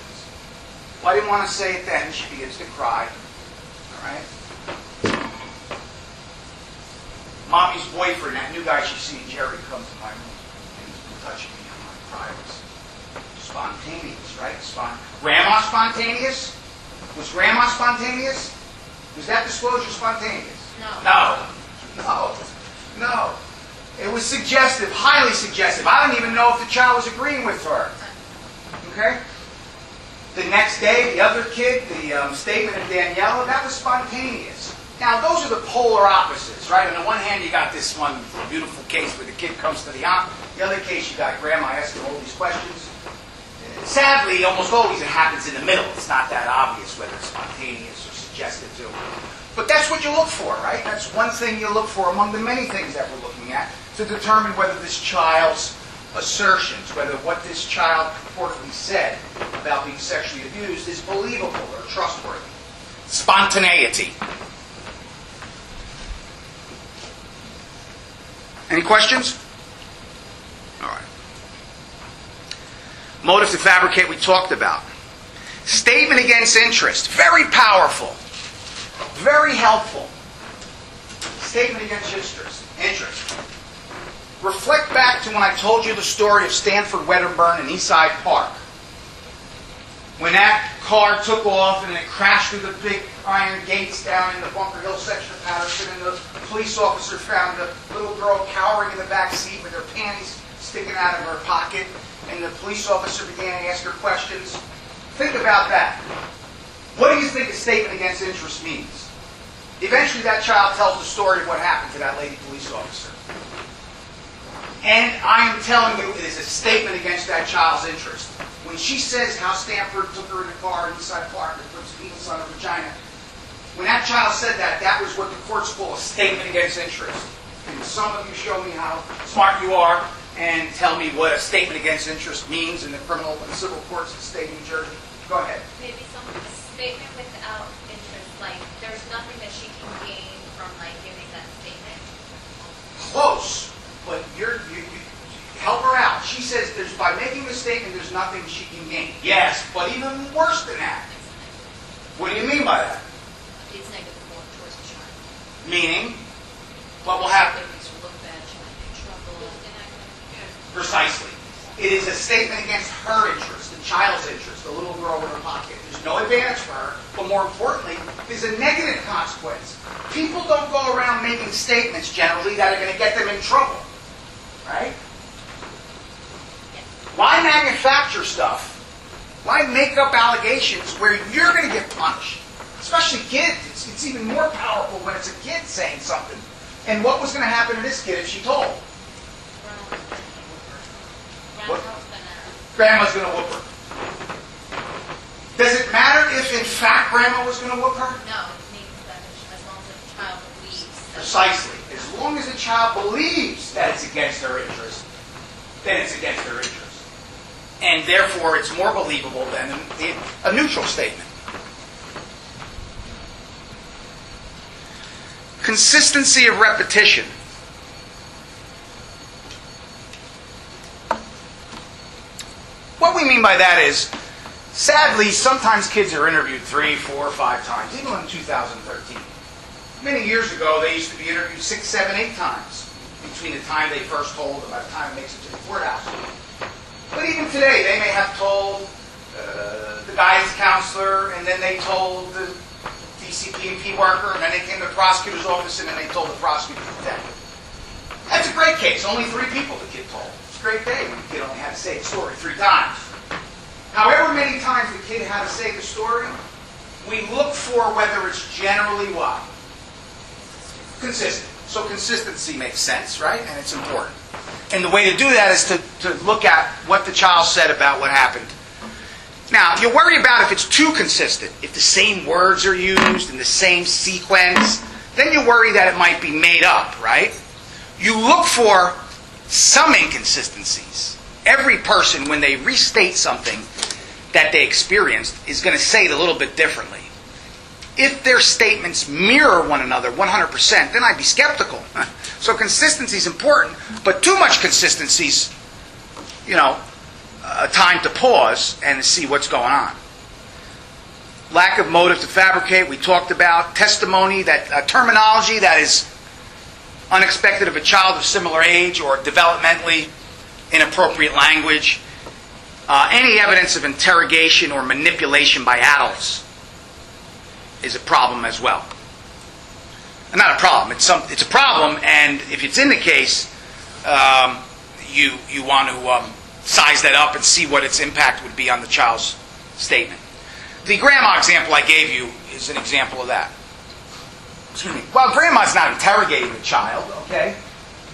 Well, I didn't want to say it then." She begins to cry. All right? Mommy's boyfriend, that new guy she's seen, Jerry, comes to my room and he's been touching me on my privates. Spontaneous, right? Grandma spontaneous? Was Grandma spontaneous? Was that disclosure spontaneous? No. It was suggestive, highly suggestive. I don't even know if the child was agreeing with her. Okay? The next day, the other kid, the statement of Daniela, that was spontaneous. Now, those are the polar opposites, right? On the one hand, you got this one beautiful case where the kid comes to the aunt. The other case, you got Grandma asking all these questions. Sadly, almost always it happens in the middle. It's not that obvious whether it's spontaneous or suggestive to. But that's what you look for, right? That's one thing you look for among the many things that we're looking at to determine whether this child's assertions, whether what this child purportedly said about being sexually abused is believable or trustworthy. Spontaneity. Any questions? All right. Motive to fabricate we talked about. Statement against interest. Very powerful. Very helpful. Statement against interest. Reflect back to when I told you the story of Stanford Wedderburn and Eastside Park. When that car took off and it crashed through the big iron gates down in the Bunker Hill section of Patterson, and the police officer found a little girl cowering in the back seat with her panties sticking out of her pocket, and the police officer began to ask her questions. Think about that. What do you think a statement against interest means? Eventually that child tells the story of what happened to that lady police officer. And I am telling you, it is a statement against that child's interest. When she says how Stanford took her in the car in Eastside Park and puts penis on her vagina, when that child said that, that was what the courts call a statement against interest. And some of you show me how smart you are and tell me what a statement against interest means in the criminal and civil courts of the state of New Jersey. Go ahead. Maybe some statement without interest, like there's nothing that she can gain from like giving that statement. Close, but help her out. She says by making the statement, there's nothing she can gain. Yes, but even worse than that. What do you mean by that? It's negative more towards the child. Meaning, what will happen? It makes her look bad, she might get in trouble. Precisely. It is a statement against her interest, the child's interest, the little girl in her pocket. There's no advantage for her, but more importantly, there's a negative consequence. People don't go around making statements generally that are going to get them in trouble. Right? Why manufacture stuff? Why make up allegations where you're going to get punished? Especially kids. It's even more powerful when it's a kid saying something. And what was going to happen to this kid if she told? What? Grandma's going to whoop her. Does it matter if in fact Grandma was going to whoop her? No, it means that as long as the child believes. Precisely. As long as the child believes that it's against their interest, then it's against their interest. And therefore it's more believable than a neutral statement. Consistency of repetition. What we mean by that is, sadly, sometimes kids are interviewed 3, 4, 5 times, even in 2013. Many years ago, they used to be interviewed 6, 7, 8 times between the time they first told and by the time it makes it to the courthouse. But even today, they may have told the guidance counselor, and then they told the DCP&P worker, and then they came to the prosecutor's office, and then they told the prosecutor's detective. That's a great case. Only 3 people the kid told. It's a great day when the kid only had to say the story 3 times. However many times the kid had to say the story, we look for whether it's generally what? Consistent. So consistency makes sense, right? And it's important. And the way to do that is to look at what the child said about what happened. Now, you worry about if it's too consistent. If the same words are used in the same sequence, then you worry that it might be made up, right? You look for some inconsistencies. Every person, when they restate something that they experienced, is going to say it a little bit differently. If their statements mirror one another 100%, then I'd be skeptical. So consistency is important, but too much consistency is, a time to pause and to see what's going on. Lack of motive to fabricate, we talked about. Testimony, that terminology that is unexpected of a child of similar age or developmentally inappropriate language. Any evidence of interrogation or manipulation by adults is a problem as well. And not a problem, it's a problem, and if it's in the case, you want to size that up and see what its impact would be on the child's statement. The grandma example I gave you is an example of that. Excuse me. Well, grandma's not interrogating the child, okay?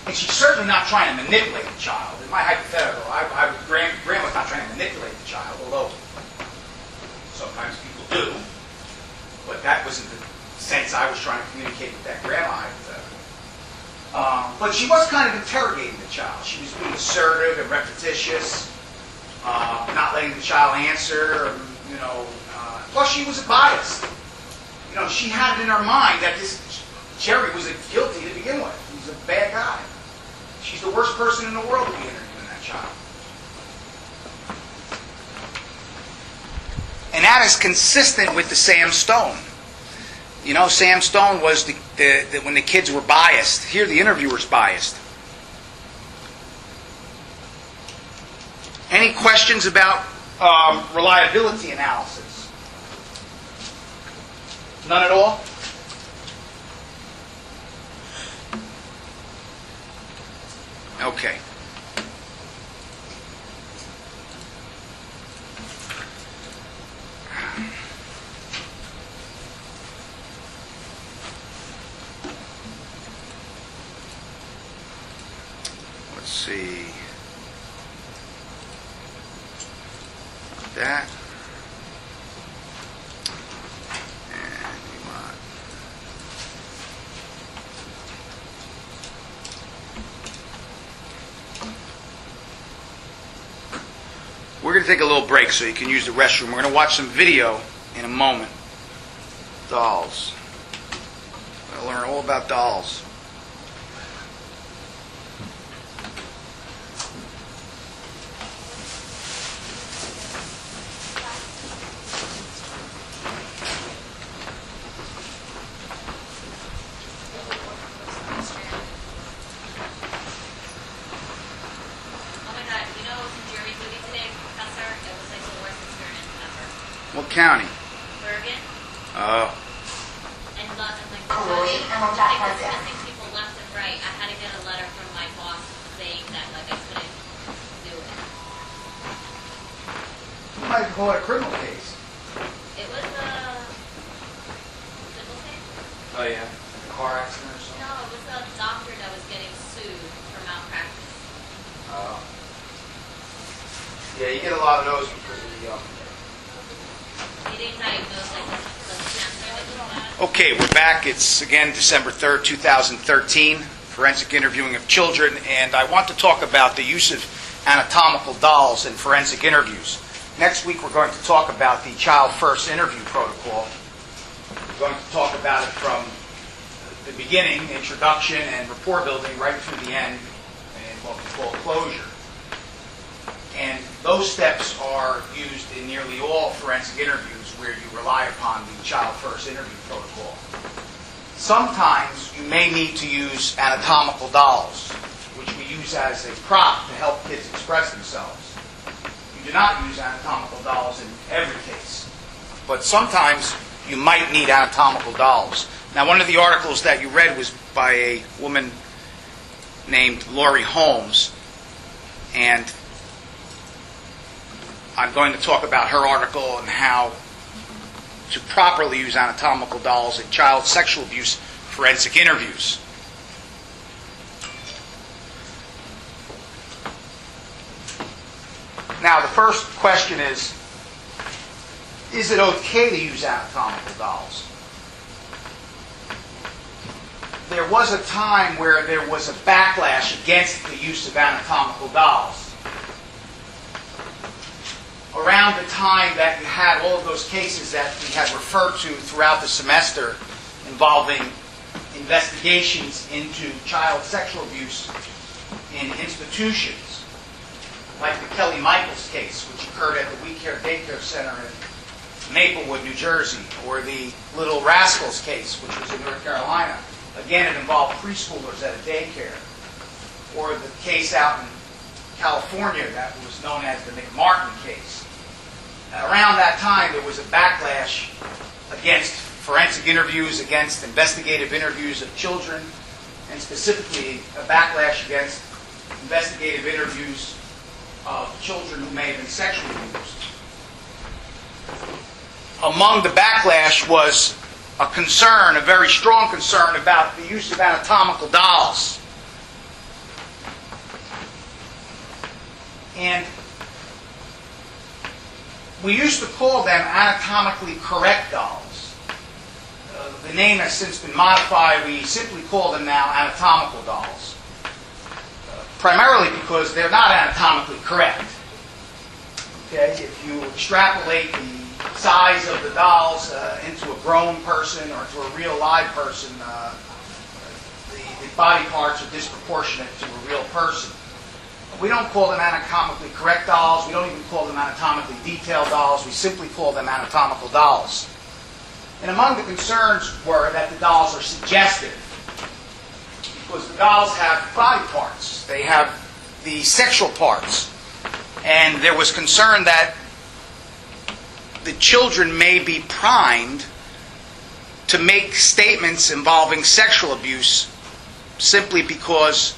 And she's certainly not trying to manipulate the child. In my hypothetical, grandma's not trying to manipulate the child, although sometimes people do. But that wasn't the sense I was trying to communicate with that grandma hypothetical. But she was kind of interrogating the child. She was being assertive and repetitious, not letting the child answer, plus she was biased. She had it in her mind that this Jerry was guilty to begin with. He was a bad guy. She's the worst person in the world to be interviewing that child. And that is consistent with the Sam Stone. Sam Stone was when the kids were biased. Here the interviewer's biased. Any questions about reliability analysis? None at all? Okay. Let's see. That. And we want. We're going to take a little break so you can use the restroom. We're going to watch some video in a moment. Dolls. We're going to learn all about dolls. What county? Bergen. Oh. And like missing people left and right. I had to get a letter from my boss saying that like I couldn't do it. You might call it a criminal case. It was a civil case? Oh, yeah. A car accident or something? No, it was a doctor that was getting sued for malpractice. Oh. Yeah, you get a lot of those because of the He didn't diagnose like the cancer that he had. Okay, we're back. It's again December 3rd, 2013, forensic interviewing of children, and I want to talk about the use of anatomical dolls in forensic interviews. Next week we're going to talk about the child first interview protocol. We're going to talk about it from the beginning, introduction and rapport building, right through the end, and what we call closure. And those steps are used in nearly all forensic interviews where you rely upon the child first interview protocol. Sometimes you may need to use anatomical dolls, which we use as a prop to help kids express themselves. You do not use anatomical dolls in every case, but sometimes you might need anatomical dolls. Now, one of the articles that you read was by a woman named Laurie Holmes, and I'm going to talk about her article and how to properly use anatomical dolls in child sexual abuse forensic interviews. Now, the first question is it okay to use anatomical dolls? There was a time where there was a backlash against the use of anatomical dolls. Around the time that you had all of those cases that we had referred to throughout the semester involving investigations into child sexual abuse in institutions, like the Kelly Michaels case, which occurred at the We Care Daycare Center in Maplewood, New Jersey, or the Little Rascals case, which was in North Carolina. Again, it involved preschoolers at a daycare. Or the case out in California that was known as the McMartin case. Around that time, there was a backlash against forensic interviews, against investigative interviews of children, and specifically a backlash against investigative interviews of children who may have been sexually abused. Among the backlash was a concern, a very strong concern, about the use of anatomical dolls. And we used to call them anatomically correct dolls. The name has since been modified. We simply call them now anatomical dolls. Primarily because they're not anatomically correct. Okay? If you extrapolate the size of the dolls into a grown person or to a real live person, the body parts are disproportionate to a real person. We don't call them anatomically correct dolls. We don't even call them anatomically detailed dolls. We simply call them anatomical dolls. And among the concerns were that the dolls are suggestive, because the dolls have body parts. They have the sexual parts. And there was concern that the children may be primed to make statements involving sexual abuse simply because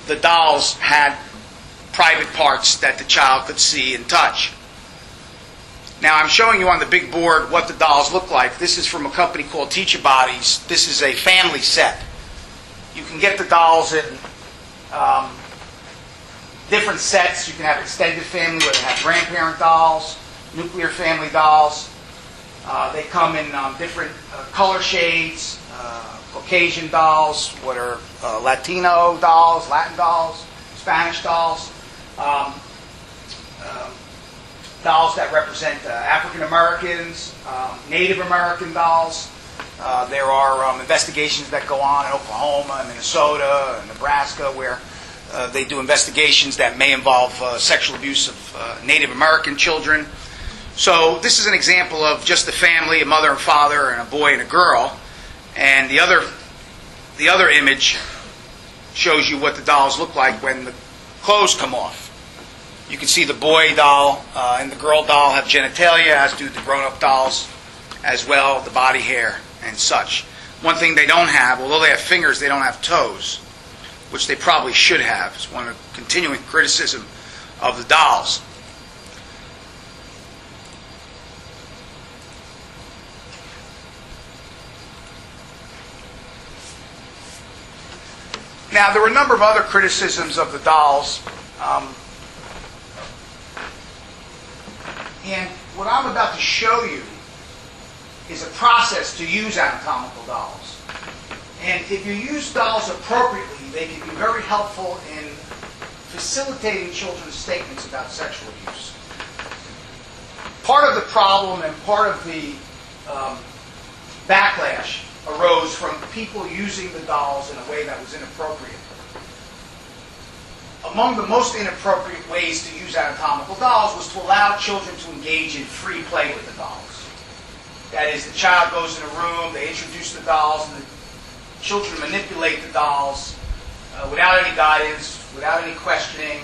the dolls had private parts that the child could see and touch. Now, I'm showing you on the big board what the dolls look like. This is from a company called Teacher Bodies. This is a family set. You can get the dolls in different sets. You can have extended family where they have grandparent dolls, nuclear family dolls. They come in different color shades. Caucasian dolls, what are Latino dolls, Latin dolls, Spanish dolls, dolls that represent African Americans, Native American dolls. There are investigations that go on in Oklahoma, Minnesota, and Nebraska where they do investigations that may involve sexual abuse of Native American children. So this is an example of just a family, a mother and father, and a boy and a girl. And the other image shows you what the dolls look like when the clothes come off. You can see the boy doll and the girl doll have genitalia, as do the grown-up dolls as well, the body hair and such. One thing they don't have, although they have fingers, they don't have toes, which they probably should have. It's one of the continuing criticism of the dolls. Now, there were a number of other criticisms of the dolls. And what I'm about to show you is a process to use anatomical dolls. And if you use dolls appropriately, they can be very helpful in facilitating children's statements about sexual abuse. Part of the problem and part of the backlash arose from people using the dolls in a way that was inappropriate. Among the most inappropriate ways to use anatomical dolls was to allow children to engage in free play with the dolls. That is, the child goes in a room, they introduce the dolls, and the children manipulate the dolls without any guidance, without any questioning,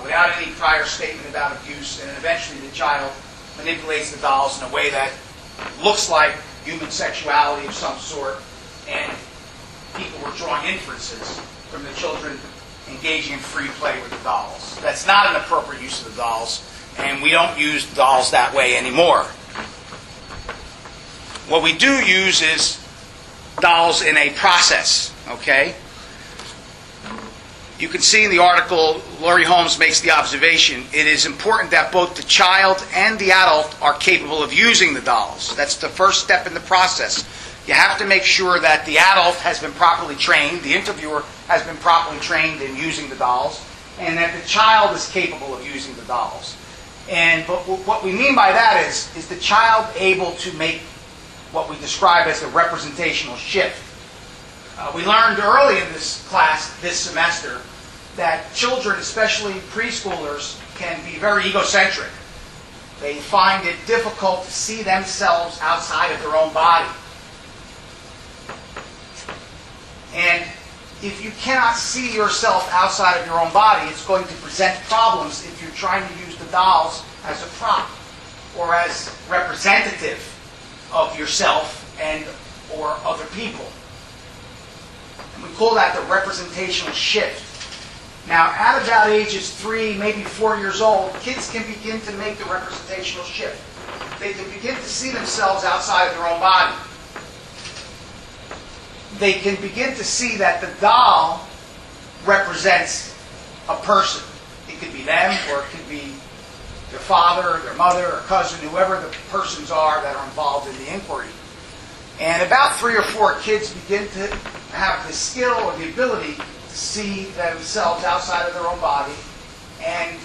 without any prior statement about abuse, and then eventually the child manipulates the dolls in a way that looks like human sexuality of some sort, and people were drawing inferences from the children engaging in free play with the dolls. That's not an appropriate use of the dolls, and we don't use dolls that way anymore. What we do use is dolls in a process, okay? You can see in the article, Laurie Holmes makes the observation, it is important that both the child and the adult are capable of using the dolls. That's the first step in the process. You have to make sure that the adult has been properly trained, the interviewer has been properly trained in using the dolls, and that the child is capable of using the dolls. But what we mean by that is the child able to make what we describe as the representational shift. We learned early in this class, this semester, that children, especially preschoolers, can be very egocentric. They find it difficult to see themselves outside of their own body. And if you cannot see yourself outside of your own body, it's going to present problems if you're trying to use the dolls as a prop or as representative of yourself and or other people. And we call that the representational shift. Now, at about ages 3, maybe 4 years old, kids can begin to make the representational shift. They can begin to see themselves outside of their own body. They can begin to see that the doll represents a person. It could be them, or it could be their father, their mother, or cousin, whoever the persons are that are involved in the inquiry. And about 3 or 4 kids begin to have the skill or the ability to see themselves outside of their own body, and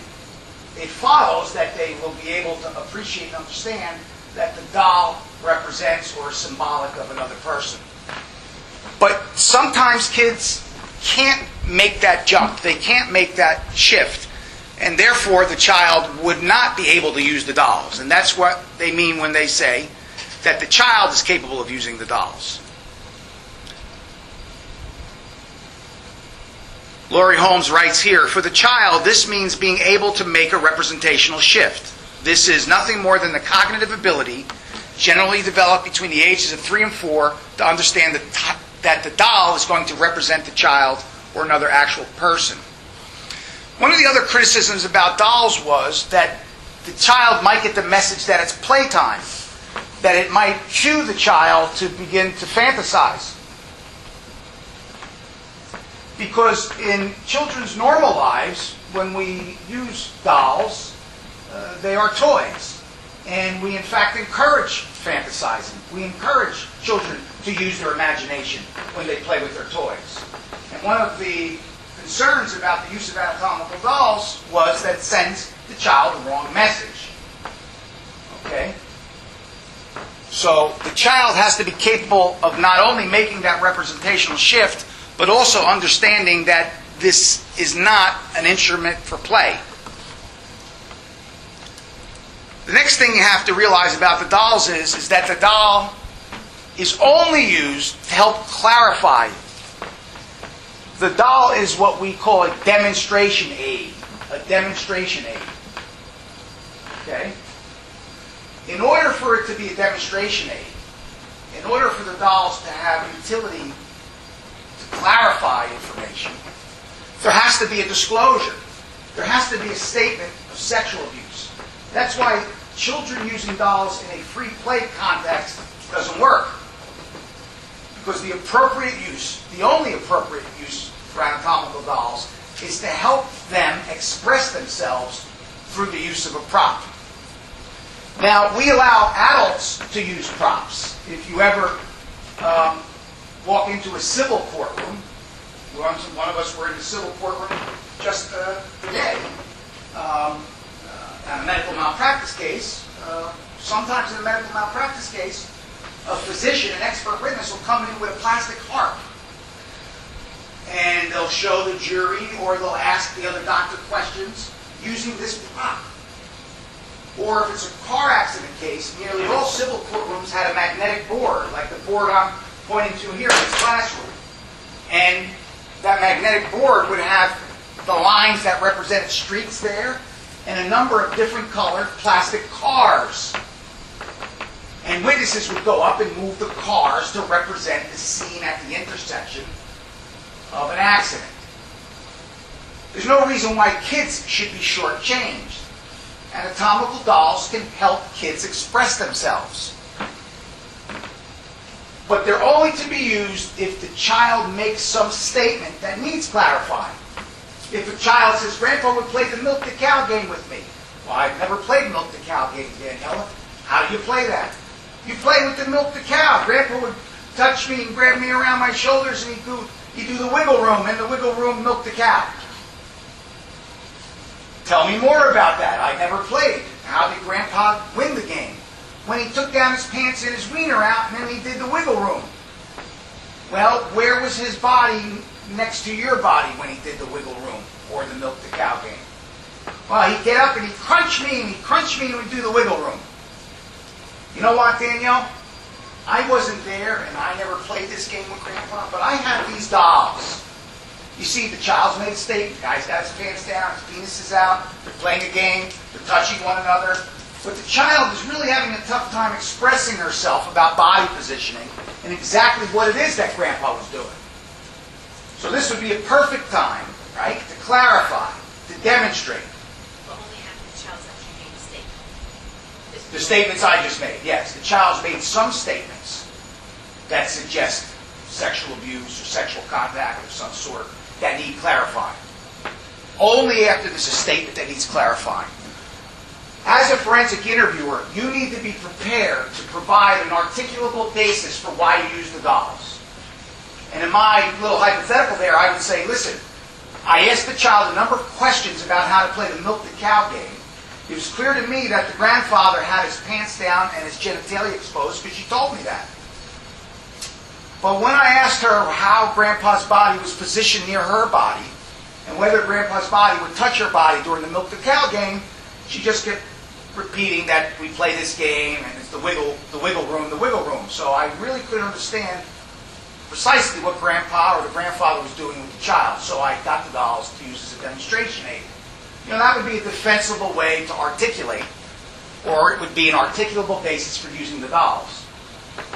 it follows that they will be able to appreciate and understand that the doll represents or is symbolic of another person. But sometimes kids can't make that jump. They can't make that shift. And therefore, the child would not be able to use the dolls. And that's what they mean when they say that the child is capable of using the dolls. Laurie Holmes writes here, for the child, this means being able to make a representational shift. This is nothing more than the cognitive ability, generally developed between the ages of 3 and 4, to understand that the doll is going to represent the child or another actual person. One of the other criticisms about dolls was that the child might get the message that it's playtime, that it might cue the child to begin to fantasize. Because in children's normal lives, when we use dolls, they are toys. And we in fact encourage fantasizing. We encourage children to use their imagination when they play with their toys. And one of the concerns about the use of anatomical dolls was that it sends the child the wrong message. Okay? So the child has to be capable of not only making that representational shift, but also understanding that this is not an instrument for play. The next thing you have to realize about the dolls is that the doll is only used to help clarify. The doll is what we call a demonstration aid. A demonstration aid. Okay? In order for it to be a demonstration aid, in order for the dolls to have utility to clarify information, there has to be a disclosure. There has to be a statement of sexual abuse. That's why children using dolls in a free play context doesn't work. Because the appropriate use, the only appropriate use for anatomical dolls, is to help them express themselves through the use of a prop. Now, we allow adults to use props. If you ever walk into a civil courtroom, one of us were in the civil courtroom just today, on a medical malpractice case. Sometimes in a medical malpractice case, a physician, an expert witness, will come in with a plastic harp. And they'll show the jury, or they'll ask the other doctor questions using this prop. Or if it's a car accident case, nearly all civil courtrooms had a magnetic board, like the board I'm pointing to here in this classroom. And that magnetic board would have the lines that represented streets there, and a number of different colored plastic cars. And witnesses would go up and move the cars to represent the scene at the intersection of an accident. There's no reason why kids should be shortchanged. Anatomical dolls can help kids express themselves. But they're only to be used if the child makes some statement that needs clarifying. If a child says, "Grandpa would play the milk the cow game with me." Well, I've never played milk the cow game, Daniela. How do you play that? You play with the milk the cow. Grandpa would touch me and grab me around my shoulders, and he'd do the wiggle room, and the wiggle room milk the cow. Tell me more about that. I never played. How did Grandpa win the game? When he took down his pants and his wiener out, and then he did the wiggle room. Well, where was his body next to your body when he did the wiggle room or the milk the cow game? Well, he'd get up and he'd crunch me, and he'd crunch me, and we'd do the wiggle room. You know what, Danielle? I wasn't there, and I never played this game with Grandpa, but I have these dolls. You see, the child's made a statement. The guy's got his pants down, his penis is out, they're playing a game, they're touching one another. But the child is really having a tough time expressing herself about body positioning and exactly what it is that Grandpa was doing. So this would be a perfect time, right, to clarify, to demonstrate. But only after the child's actually made a statement. The statements I just made, yes. The child's made some statements that suggest sexual abuse or sexual contact of some sort that need clarifying. Only after there's a statement that needs clarifying. As a forensic interviewer, you need to be prepared to provide an articulable basis for why you use the dolls. And in my little hypothetical there, I would say, listen, I asked the child a number of questions about how to play the milk the cow game. It was clear to me that the grandfather had his pants down and his genitalia exposed because she told me that. But when I asked her how Grandpa's body was positioned near her body and whether Grandpa's body would touch her body during the milk the cow game, she just kept repeating that we play this game and it's the wiggle room. So I really couldn't understand precisely what Grandpa or the grandfather was doing with the child. So I got the dolls to use as a demonstration aid. You know, that would be a defensible way to articulate, or it would be an articulable basis for using the dolls.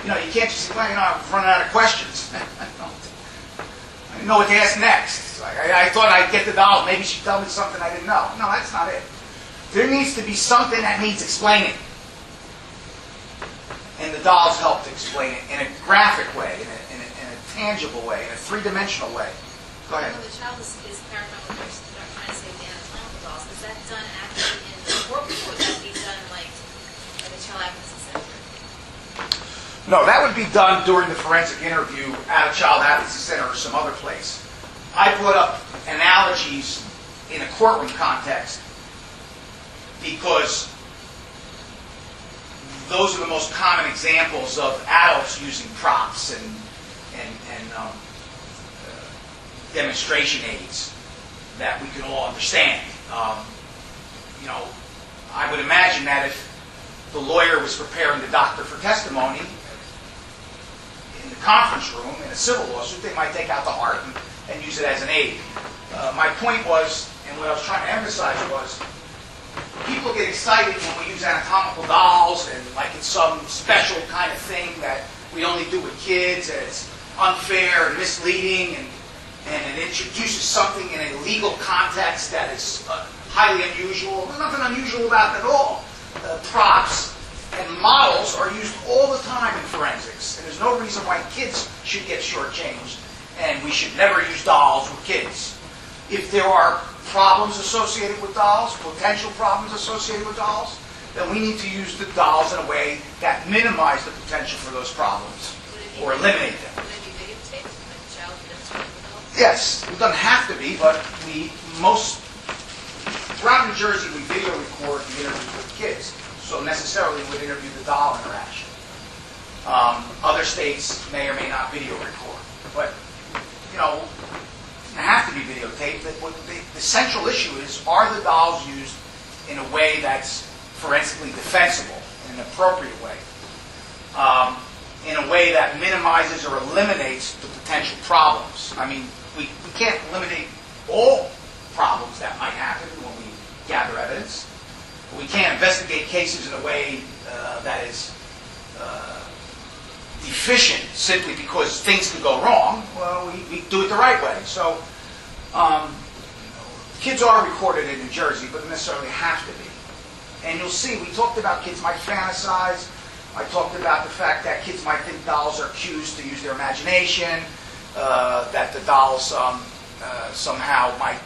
You know, you can't just say, well, you know, I'm running out of questions. I didn't know what to ask next. I thought I'd get the dolls. Maybe she'd tell me something I didn't know. No, that's not it. There needs to be something that needs explaining. And the dolls help to explain it in a graphic way, in a tangible way, in a three-dimensional way. Go ahead. When the child is clarifying what they're trying to say with the anatomical dolls, is that done actually in the courtroom, or would that be done like the child advocacy center? No, that would be done during the forensic interview at a child advocacy center or some other place. I put up analogies in a courtroom context because those are the most common examples of adults using props and demonstration aids that we can all understand. You know, I would imagine that if the lawyer was preparing the doctor for testimony in the conference room in a civil lawsuit, they might take out the heart and use it as an aid. My point was, and what I was trying to emphasize was, people get excited when we use anatomical dolls and like it's some special kind of thing that we only do with kids and it's unfair and misleading and it introduces something in a legal context that is highly unusual. There's nothing unusual about it at all. Props and models are used all the time in forensics, and there's no reason why kids should get shortchanged, and we should never use dolls with kids. If there are problems associated with dolls, potential problems associated with dolls, then we need to use the dolls in a way that minimize the potential for those problems or eliminate them. Would it be videotaped when the child gets with the dolls? Yes, it doesn't have to be, but throughout New Jersey, we video record the interviews with kids, so necessarily would interview the doll interaction. Other states may or may not video record, but it doesn't have to be videotaped. The central issue is, are the dolls used in a way that's forensically defensible, in an appropriate way, in a way that minimizes or eliminates the potential problems. I mean, we can't eliminate all problems that might happen when we gather evidence. We can't investigate cases in a way that is deficient simply because things could go wrong. Well, we do it the right way. So kids are recorded in New Jersey, but they necessarily have to be. And you'll see, we talked about kids might fantasize. I talked about the fact that kids might think dolls are cues to use their imagination, that the dolls somehow might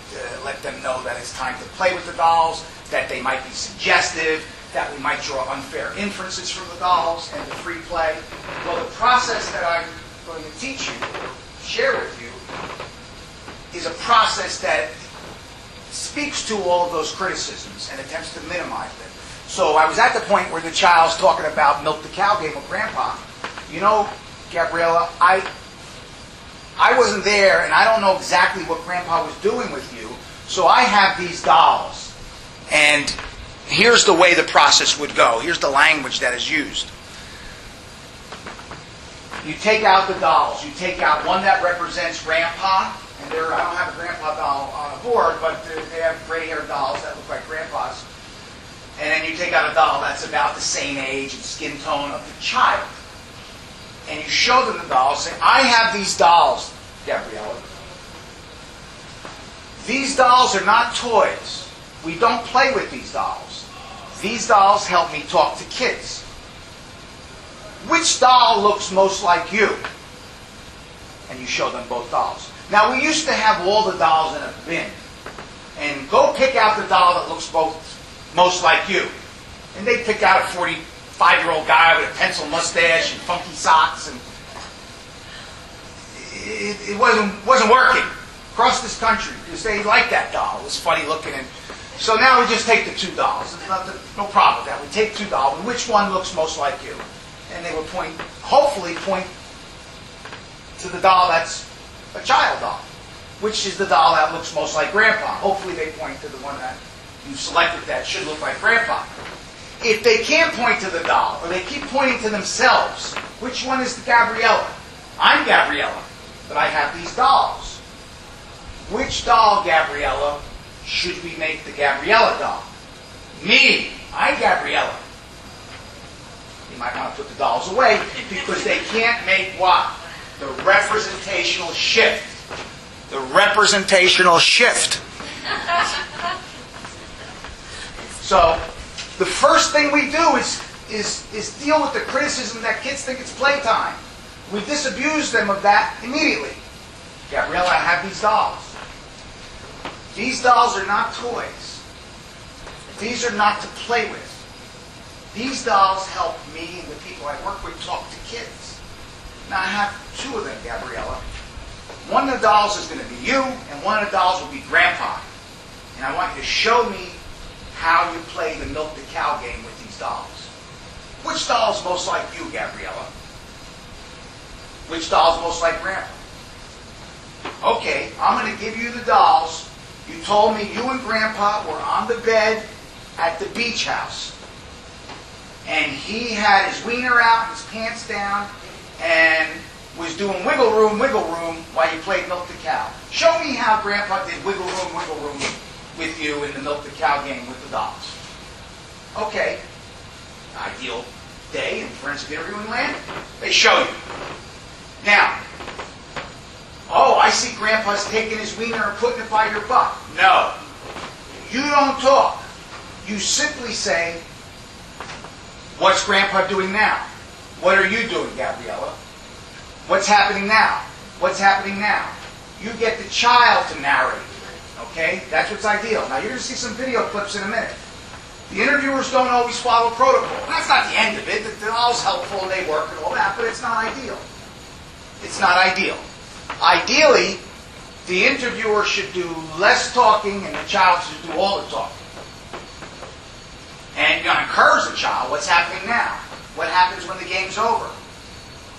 let them know that it's time to play with the dolls, that they might be suggestive, that we might draw unfair inferences from the dolls and the free play. Well, the process that I'm going to teach you, or share with you, is a process that speaks to all of those criticisms and attempts to minimize them. So I was at the point where the child's talking about milk the cow game with Grandpa. You know, Gabriella, I wasn't there, and I don't know exactly what Grandpa was doing with you, so I have these dolls. And here's the way the process would go. Here's the language that is used. You take out the dolls. You take out one that represents Grandpa, and I don't have a Grandpa doll on the board, but they have gray-haired dolls that look like Grandpa's. And then you take out a doll that's about the same age and skin tone of the child. And you show them the dolls, say, I have these dolls, Gabriella. These dolls are not toys. We don't play with these dolls. These dolls help me talk to kids. Which doll looks most like you? And you show them both dolls. Now, we used to have all the dolls in a bin. And go pick out the doll that looks most like you. And they pick out a 45-year-old guy with a pencil mustache and funky socks, and it wasn't working across this country because they liked that doll. It was funny looking, and so now we just take the two dolls. No problem with that. We take two dolls, and which one looks most like you? And they would hopefully point to the doll that's a child doll. Which is the doll that looks most like Grandpa? Hopefully they point to the one that you selected that should look like Grandpa. If they can't point to the doll, or they keep pointing to themselves, which one is the Gabriella? I'm Gabriella, but I have these dolls. Which doll, Gabriella, should we make the Gabriella doll? Me. I'm Gabriella. You might want to put the dolls away because they can't make what? The representational shift. The representational shift. So, the first thing we do is deal with the criticism that kids think it's playtime. We disabuse them of that immediately. Gabriella, I have these dolls. These dolls are not toys. These are not to play with. These dolls help me and the people I work with talk to kids. Now I have two of them, Gabriella. One of the dolls is going to be you, and one of the dolls will be Grandpa. And I want you to show me how you play the milk the cow game with these dolls. Which doll is most like you, Gabriella? Which doll is most like Grandpa? Okay, I'm going to give you the dolls. You told me you and Grandpa were on the bed at the beach house. And he had his wiener out, his pants down, and was doing wiggle room while you played milk the cow. Show me how Grandpa did wiggle room with you in the milk the cow game with the dolls. Okay, ideal day in forensic interviewing land. They show you. Now, oh, I see Grandpa's taking his wiener and putting it by your butt. No. You don't talk. You simply say, what's Grandpa doing now? What are you doing, Gabriella? What's happening now? What's happening now? You get the child to narrate. Okay? That's what's ideal. Now, you're going to see some video clips in a minute. The interviewers don't always follow protocol. That's not the end of it. The all's helpful and they work and all that, but it's not ideal. It's not ideal. Ideally, the interviewer should do less talking and the child should do all the talking. And you encourage the child, what's happening now? What happens when the game's over?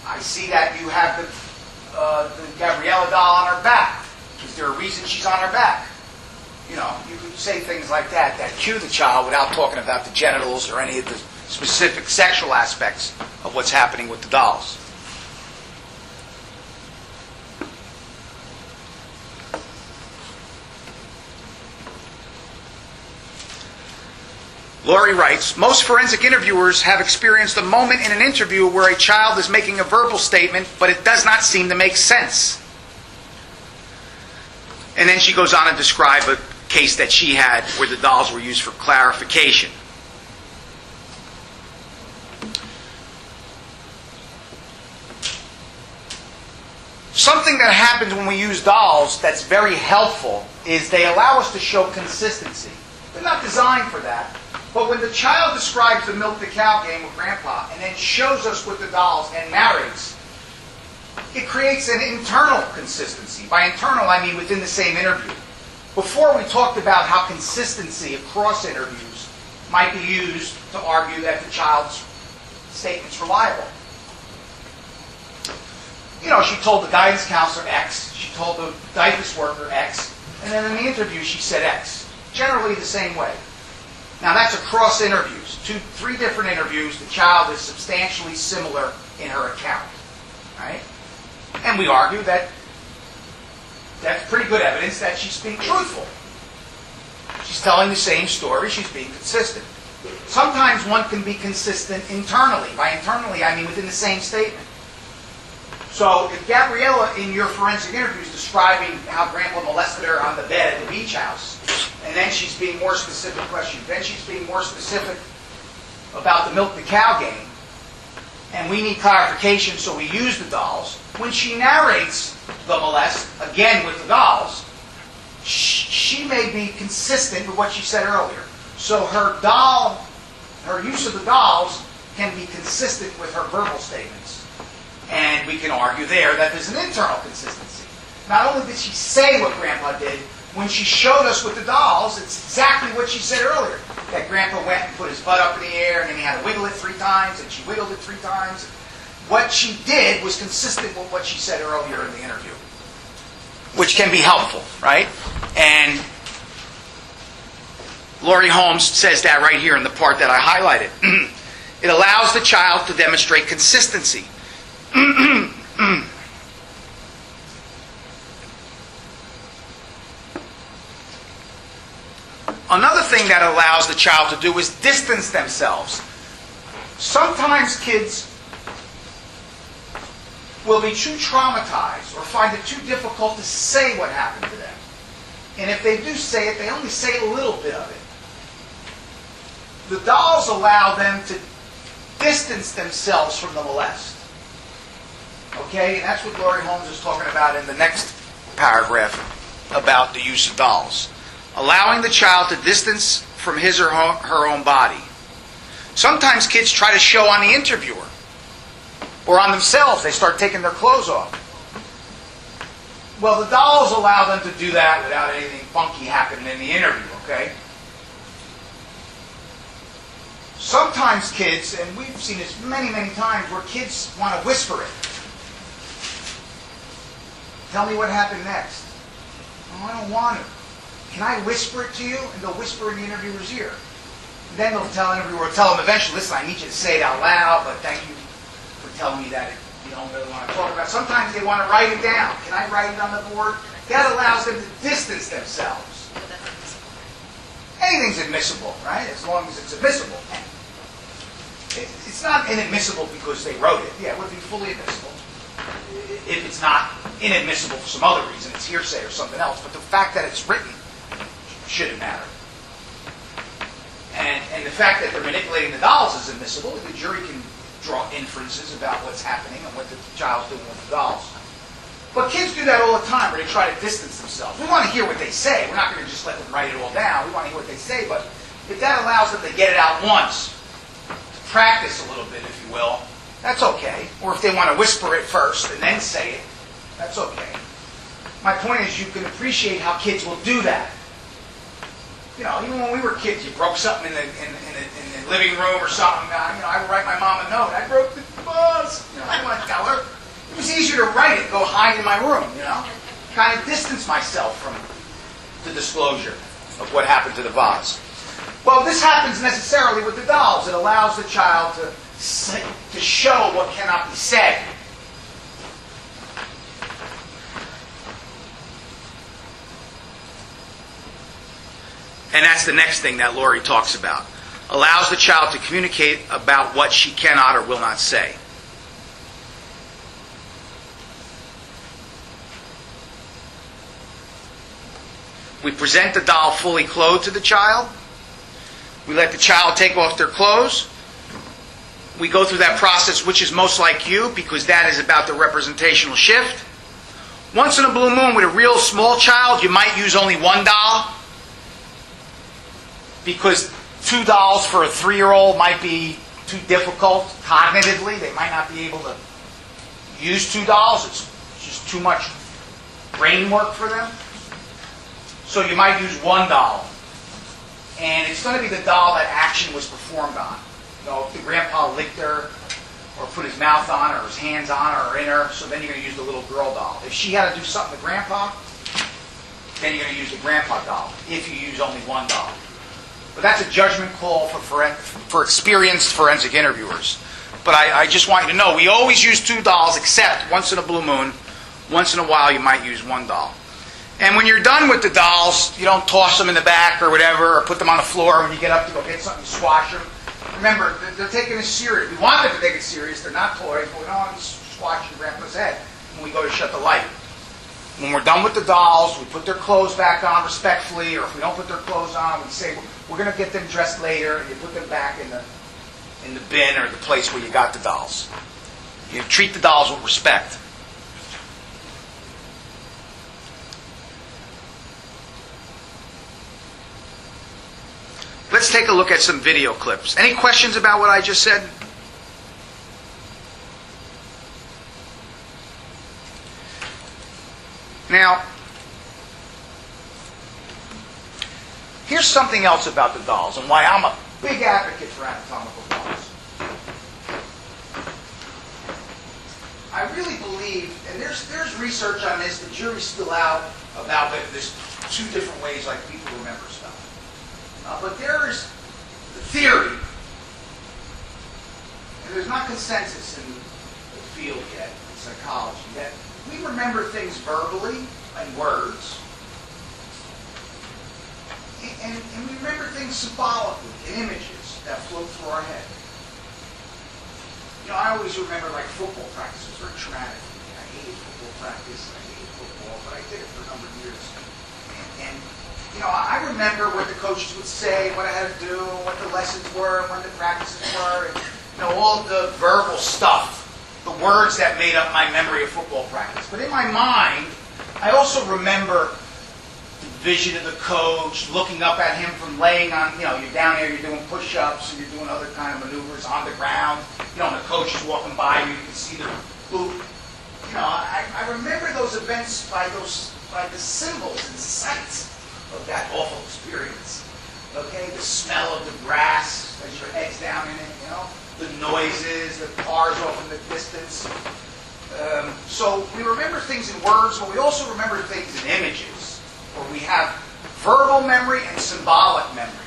I see that you have the Gabriella doll on her back. Is there a reason she's on her back? You know, you could say things like that cue the child without talking about the genitals or any of the specific sexual aspects of what's happening with the dolls. Laurie writes, most forensic interviewers have experienced a moment in an interview where a child is making a verbal statement, but it does not seem to make sense. And then she goes on to describe a case that she had where the dolls were used for clarification. Something that happens when we use dolls that's very helpful is they allow us to show consistency. They're not designed for that. But when the child describes the milk the cow game with Grandpa and then shows us with the dolls and narrates, it creates an internal consistency. By internal, I mean within the same interview. Before, we talked about how consistency across interviews might be used to argue that the child's statement's reliable. You know, she told the guidance counselor X, she told the diapers worker X, and then in the interview she said X. Generally the same way. Now that's across interviews. 3 different interviews, the child is substantially similar in her account. Right? And we argue that that's pretty good evidence that she's being truthful. She's telling the same story, she's being consistent. Sometimes one can be consistent internally. By internally, I mean within the same statement. So if Gabriella, in your forensic interview, is describing how Grandpa molested her on the bed at the beach house, and then she's being more specific questions, then she's being more specific about the milk the cow game, and we need clarification, so we use the dolls. When she narrates the molest, again with the dolls, she may be consistent with what she said earlier. So her use of the dolls can be consistent with her verbal statements. And we can argue there that there's an internal consistency. Not only did she say what Grandpa did, when she showed us with the dolls, it's exactly what she said earlier. That Grandpa went and put his butt up in the air, and then he had to wiggle it 3 times, and she wiggled it 3 times. What she did was consistent with what she said earlier in the interview, which can be helpful, right? And Laurie Holmes says that right here in the part that I highlighted. It allows the child to demonstrate consistency. Another thing that allows the child to do is distance themselves. Sometimes kids will be too traumatized or find it too difficult to say what happened to them. And if they do say it, they only say a little bit of it. The dolls allow them to distance themselves from the molest. Okay? And that's what Laurie Holmes is talking about in the next paragraph about the use of dolls. Allowing the child to distance from his or her own body. Sometimes kids try to show on the interviewer or on themselves. They start taking their clothes off. Well, the dolls allow them to do that without anything funky happening in the interview, okay? Sometimes kids, and we've seen this many, many times, where kids want to whisper it. Tell me what happened next. Oh, I don't want to. Can I whisper it to you? And they'll whisper in the interviewer's ear. And then they'll tell the interviewer, tell them eventually, listen, I need you to say it out loud, but thank you for telling me that you don't really want to talk about it. Sometimes they want to write it down. Can I write it on the board? That allows them to distance themselves. Anything's admissible, right? As long as it's admissible. It's not inadmissible because they wrote it. Yeah, it would be fully admissible. If it's not inadmissible for some other reason, it's hearsay or something else. But the fact that it's written shouldn't matter. And the fact that they're manipulating the dolls is admissible. The jury can draw inferences about what's happening and what the child's doing with the dolls. But kids do that all the time, where they try to distance themselves. We want to hear what they say. We're not going to just let them write it all down. We want to hear what they say. But if that allows them to get it out once, to practice a little bit, if you will, that's okay. Or if they want to whisper it first and then say it, that's okay. My point is, you can appreciate how kids will do that. You know, even when we were kids, you broke something in the living room or something. I would write my mom a note. I broke the vase. I didn't want to tell her. It was easier to write it, go hide in my room, kind of distance myself from the disclosure of what happened to the vase. Well, this happens necessarily with the dolls. It allows the child to show what cannot be said. And that's the next thing that Laurie talks about. Allows the child to communicate about what she cannot or will not say. We present the doll fully clothed to the child. We let the child take off their clothes. We go through that process, which is most like you, because that is about the representational shift. Once in a blue moon with a real small child, you might use only one doll, because 2 dolls for a 3-year-old might be too difficult cognitively. They might not be able to use 2 dolls. It's just too much brain work for them. So you might use 1 doll. And it's going to be the doll that action was performed on. If the grandpa licked her, or put his mouth on her, or his hands on her, or in her, so then you're going to use the little girl doll. If she had to do something to grandpa, then you're going to use the grandpa doll, if you use only 1 doll. But that's a judgment call for experienced forensic interviewers. But I just want you to know, we always use 2 dolls, except once in a blue moon. Once in a while, you might use 1 doll. And when you're done with the dolls, you don't toss them in the back or whatever, or put them on the floor. When you get up to go get something, you squash them. Remember, they're taking it serious. We want them to take it serious. They're not toys, but we don't want to squash grandpa's head when we go to shut the light. When we're done with the dolls, we put their clothes back on respectfully, or if we don't put their clothes on, we say, we're going to get them dressed later, and you put them back in the bin or the place where you got the dolls. You treat the dolls with respect. Let's take a look at some video clips. Any questions about what I just said? Now, here's something else about the dolls and why I'm a big advocate for anatomical dolls. I really believe, and there's research on this, the jury's still out about it. There's 2 different ways like people remember stuff. But there is the theory, and there's not consensus in the field yet, in psychology, that we remember things verbally and words, and we remember things symbolically in images that float through our head. I always remember like football practice. It was very traumatic for me. I hated football practice, and I hated football, but I did it for a number of years. And I remember what the coaches would say, what I had to do, what the lessons were, and when the practices were, and all of the verbal stuff, the words that made up my memory of football practice. But in my mind, I also remember the vision of the coach, looking up at him from laying on, you're down there, you're doing push-ups, and you're doing other kind of maneuvers on the ground. And the coach is walking by you, you can see the boot. I remember those events by the symbols and sights of that awful experience. Okay, the smell of the grass as your head's down in it, the noises, the cars off in the distance. So we remember things in words, but we also remember things in images, where we have verbal memory and symbolic memory.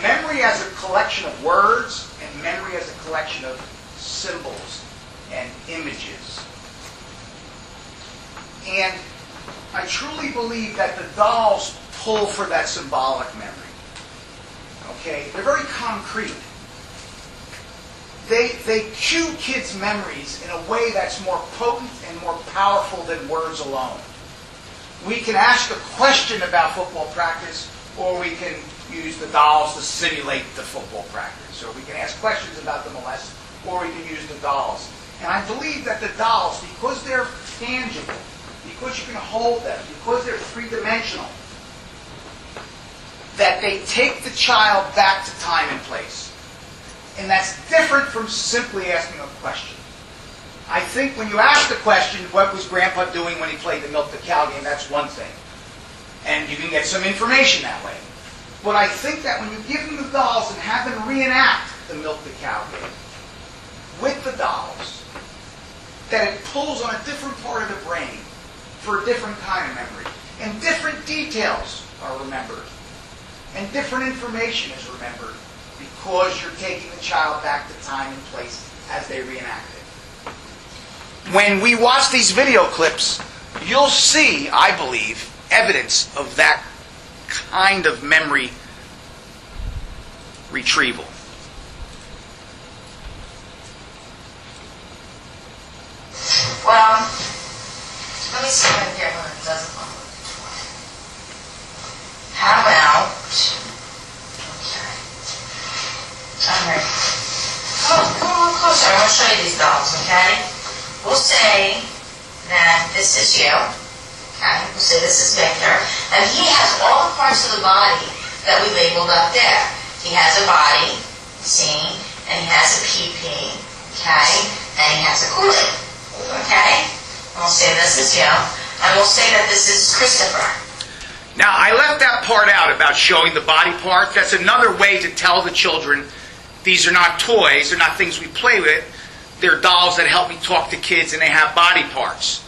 Memory as a collection of words, and memory as a collection of symbols and images. And I truly believe that the dolls pull for that symbolic memory. okay, they're very concrete. They cue kids' memories in a way that's more potent and more powerful than words alone. We can ask a question about football practice, or we can use the dolls to simulate the football practice. Or we can ask questions about the molest, or we can use the dolls. And I believe that the dolls, because they're tangible, because you can hold them, because they're three-dimensional, that they take the child back to time and place. And that's different from simply asking a question. I think when you ask the question, what was Grandpa doing when he played the Milk the Cow game, that's one thing. And you can get some information that way. But I think that when you give them the dolls and have them reenact the Milk the Cow game with the dolls, that it pulls on a different part of the brain for a different kind of memory. And different details are remembered. And different information is remembered because you're taking the child back to time and place as they reenact it. When we watch these video clips, you'll see, I believe, evidence of that kind of memory retrieval. Well, let me see if I can get one that doesn't look like a toy. How about... Okay. Alright. Come a little closer. I want to show you these dolls, okay? We'll say that this is you. Okay? We'll say this is Victor. And he has all the parts of the body that we labeled up there. He has a body, see? And he has a pee-pee, okay? And he has a coolie. Okay? And we'll say this is you. And we'll say that this is Christopher. Now, I left that part out about showing the body parts. That's another way to tell the children these are not toys, they're not things we play with. They're dolls that help me talk to kids, and they have body parts.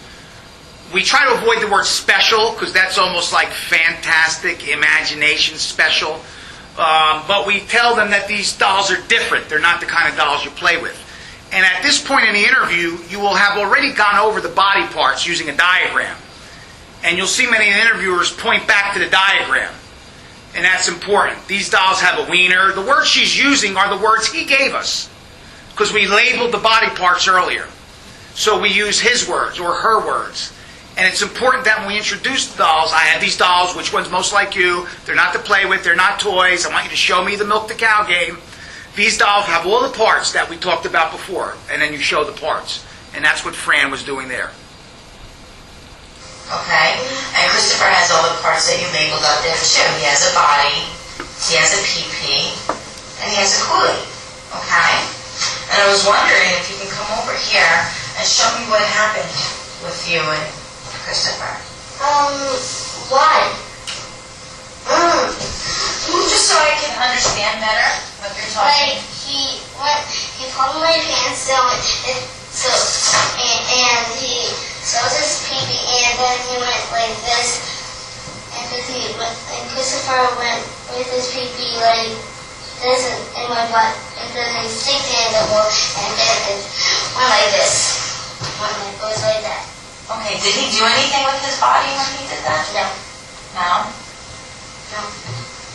We try to avoid the word special, because that's almost like fantastic, imagination special. But we tell them that these dolls are different. They're not the kind of dolls you play with. And at this point in the interview, you will have already gone over the body parts using a diagram. And you'll see many interviewers point back to the diagram. And that's important. These dolls have a wiener. The words she's using are the words he gave us, because we labeled the body parts earlier. So we use his words or her words. And it's important that when we introduce the dolls, I have these dolls, which one's most like you? They're not to play with, they're not toys. I want you to show me the Milk the Cow game. These dolls have all the parts that we talked about before, and then you show the parts. And that's what Fran was doing there. Okay? And Christopher has all the parts that you labeled up there too. He has a body, he has a pee-pee, and he has a coolie. Okay? And I was wondering if you can come over here and show me what happened with you and Christopher. Why? Just so I can understand better what you're talking. Like he pulled my pants down and he showed his pee-pee, and then he went like this, and Christopher went with his pee-pee like this in my butt, and then he sticked it in the hole, and then it went like this. It goes like that. Okay, did he do anything with his body when he did that? No. No? No.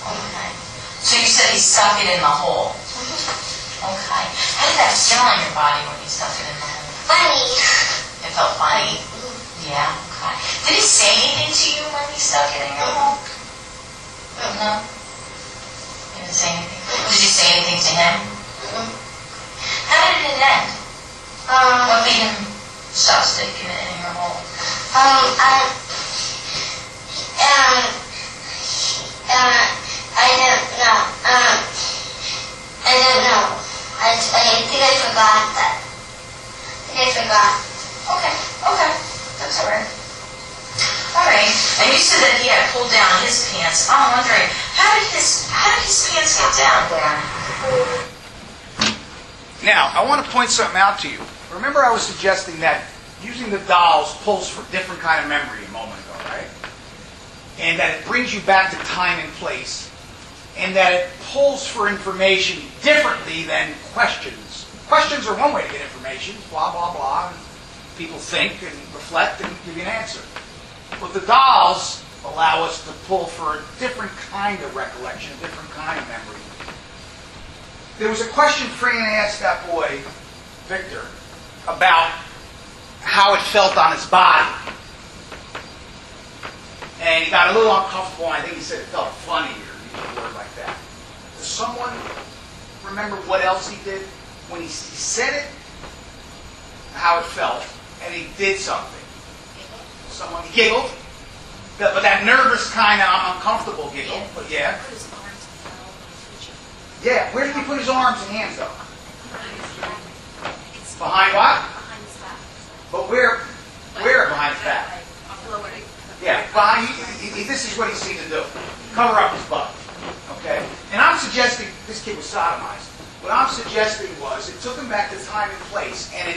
Okay. So you said he stuck it in the hole. Okay. How did that feel on your body when he stuck it in the hole? Funny. It felt funny? Yeah, okay. Did he say anything to you when he stuck it in your hole? No? He didn't say anything? Did you say anything to him? How did it end? What made him stop sticking it in your hole? I don't know. I think I forgot that. I forgot. Okay. That's alright. Alright. And you said that he had pulled down his pants. I'm wondering, how did his pants get down there? Now, I want to point something out to you. Remember I was suggesting that using the dolls pulls for different kind of memory a moment ago, right? And that it brings you back to time and place. And that it pulls for information differently than questions. Questions are one way to get information, blah, blah, blah. And people think and reflect and give you an answer. But the dolls allow us to pull for a different kind of recollection, a different kind of memory. there was a question Fran asked that boy, Victor, about how it felt on his body. And he got a little uncomfortable, and I think he said it felt funny, or used a word like that. Does someone remember what else he did? When he said it, how it felt, and he did something. Someone giggled, but that nervous kind of uncomfortable giggle. But yeah. Put his arms and fell on the future. Yeah, where did he put his arms and hands though? Behind his back. It's Behind what? behind his back. But where behind his back? Lower. Yeah, behind. This is what he seemed to do. Cover up his butt. Okay? And I'm suggesting, this kid was sodomized. What I'm suggesting was, it took him back to time and place, and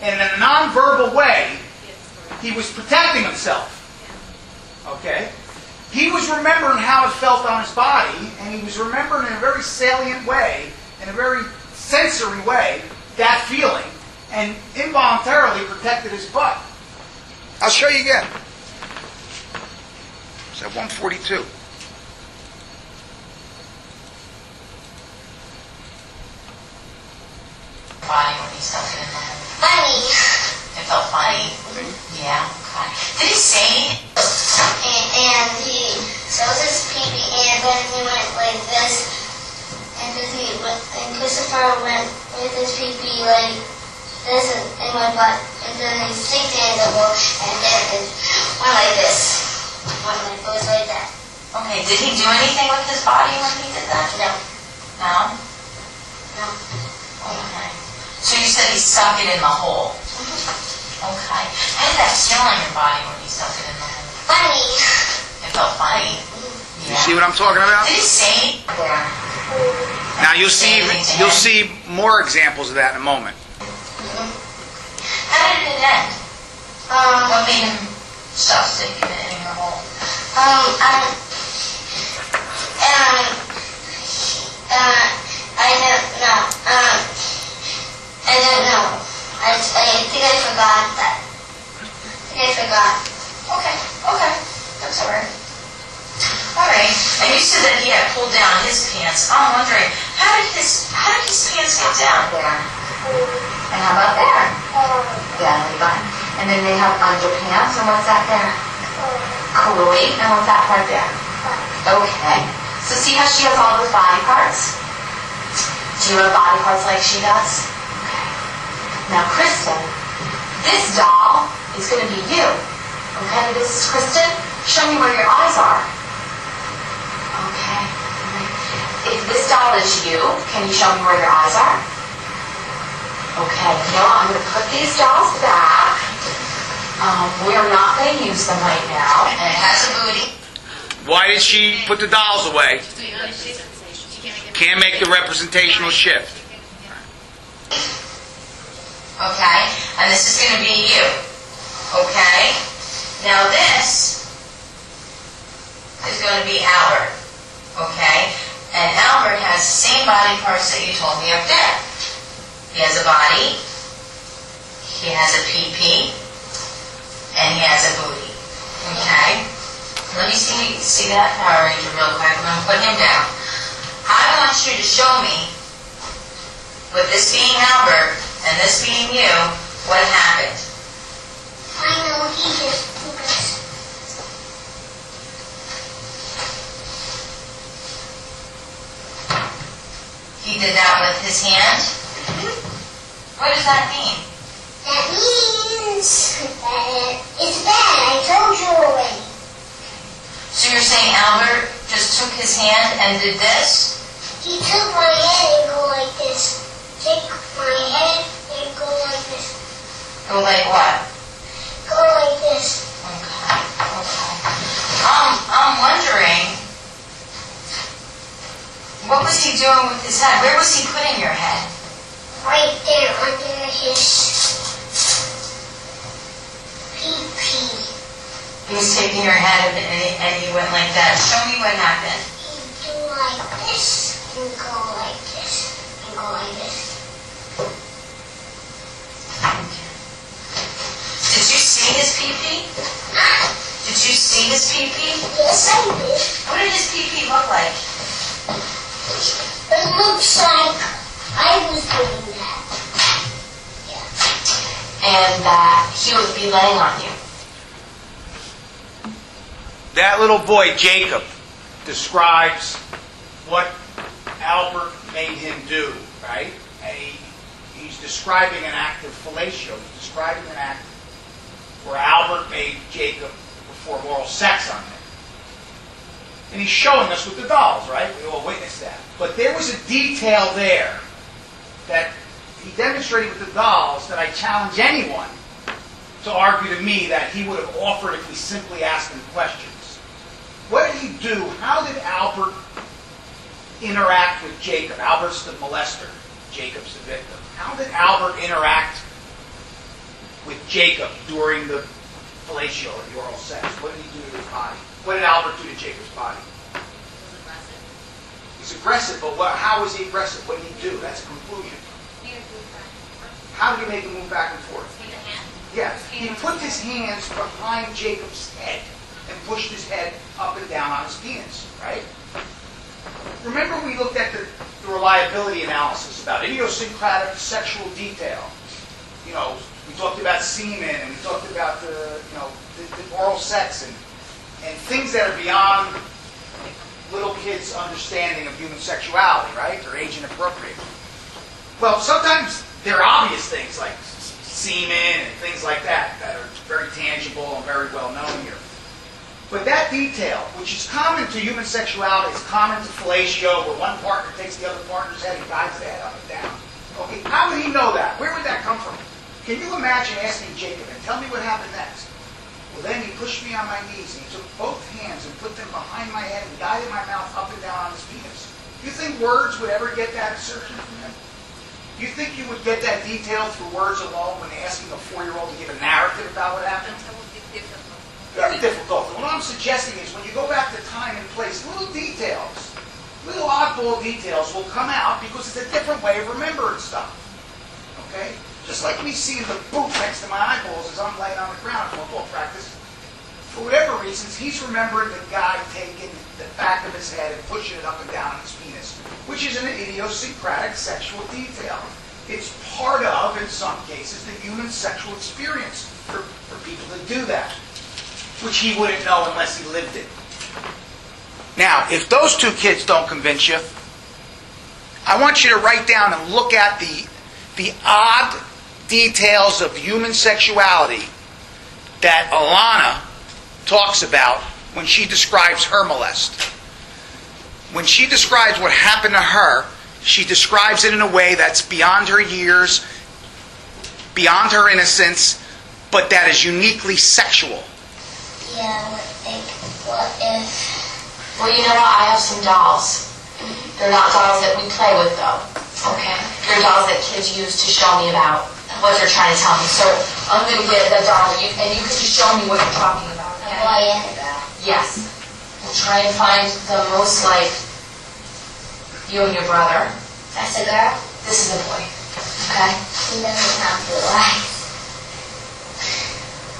in a non-verbal way, he was protecting himself. Okay? He was remembering how it felt on his body, and he was remembering in a very salient way, in a very sensory way, that feeling, and involuntarily protected his butt. I'll show you again. It's at 142. Body when he stuck it in the hole. Funny. It felt funny. Yeah. Okay. Did he say? And he shows his pee-pee, and then he went like this, and Christopher went with his pee-pee like this in my butt, and then he sticked it in the hole, and then it went like this. It was like that. Okay. Did he do anything with his body when he did that? No. No. No. Okay. So you said he stuck it in the hole. Okay. How did that feel on your body when he stuck it in the hole? Funny. It felt funny. You see what I'm talking about? Did he say? Yeah. Now you'll see more examples of that in a moment. How did it end? What made him stop sticking it in your hole? I don't know. I think I forgot that. I forgot. Okay. That's alright. Alright. And you said that he had pulled down his pants. I'm wondering, how did his pants get down there? And how about there? Belly button. And then they have underpants, and what's that there? Coolie, and what's that part there? Okay. So see how she has all those body parts? Do you have body parts like she does? Okay. Now, Kristen, this doll is going to be you. Okay, this is Kristen. Show me where your eyes are. Okay. If this doll is you, can you show me where your eyes are? Okay, now I'm going to put these dolls back. We're not going to use them right now. And it has a booty. Why did she put the dolls away? Can't make the representational shift. Okay, and this is going to be you. Okay, now this is going to be Albert. Okay, and Albert has the same body parts that you told me up there. He has a body, he has a pee-pee, and he has a booty. Okay, let me see that Power Ranger real quick. I'm going to put him down. I want you to show me, with this being Albert and this being you, what happened. I know he just did this. He did that with his hand? What does that mean? That means that it's bad. I told you already. So you're saying Albert just took his hand and did this? He took my head and go like this. Take my head and go like this. Go like what? Go like this. Okay. I'm wondering, what was he doing with his head? Where was he putting your head? Right there under his pee-pee. He was taking your head and he went like that. Show me what happened. He'd do like this and go like this and go like this. Did you see his pee-pee? Did you see his pee-pee? Yes, I did. What did his pee-pee look like? It It's like I was doing that. Yeah. And that he would be laying on you. That little boy, Jacob, describes what Albert made him do, right? He's describing an act of fellatio. He's describing an act where Albert made Jacob perform oral sex on him. And he's showing us with the dolls, right? We all witnessed that. But there was a detail there that he demonstrated with the dolls that I challenge anyone to argue to me that he would have offered if we simply asked him questions. What did he do? How did Albert interact with Jacob? Albert's the molester. Jacob's the victim. How did Albert interact with Jacob during the fellatio or the oral sex? What did he do to his body? What did Albert do to Jacob's body? He's aggressive, but how was he aggressive? What did he do? That's a conclusion. How did he make him move back and forth? With a hand? Yes. He put his hands behind Jacob's head and pushed his head up and down on his penis, right? Remember we looked at the reliability analysis about idiosyncratic sexual detail. You know, we talked about semen and we talked about the oral sex and things that are beyond little kids' understanding of human sexuality, right? They're age inappropriate. Well, sometimes they're obvious things like semen and things like that are very tangible and very well known here. But that detail, which is common to human sexuality, is common to fellatio, where one partner takes the other partner's head and guides the head up and down. Okay, how would he know that? Where would that come from? Can you imagine asking Jacob, and tell me what happened next? Well, then he pushed me on my knees, and he took both hands and put them behind my head and guided my mouth up and down on his penis. Do you think words would ever get that assertion from him? Do you think you would get that detail through words alone when asking a 4-year-old to give a narrative about what happened? Very difficult. And what I'm suggesting is when you go back to time and place, little details, little oddball details will come out because it's a different way of remembering stuff. Okay? Just like me seeing the boot next to my eyeballs as I'm laying on the ground in football practice. For whatever reasons, he's remembering the guy taking the back of his head and pushing it up and down on his penis, which is an idiosyncratic sexual detail. It's part of, in some cases, the human sexual experience for people to do that, which he wouldn't know unless he lived it. Now, if those two kids don't convince you, I want you to write down and look at the odd details of human sexuality that Alana talks about when she describes her molest. When she describes what happened to her, she describes it in a way that's beyond her years, beyond her innocence, but that is uniquely sexual. Yeah, what if... Well, you know what? I have some dolls. They're not dolls that we play with, though. Okay? They're dolls that kids use to show me about what they're trying to tell me. So I'm going to get the doll, and you can just show me what you're talking about. A boy and a girl. Yes. We'll try and find the most like you and your brother. That's a girl? This is a boy. Okay? He doesn't have blue eyes.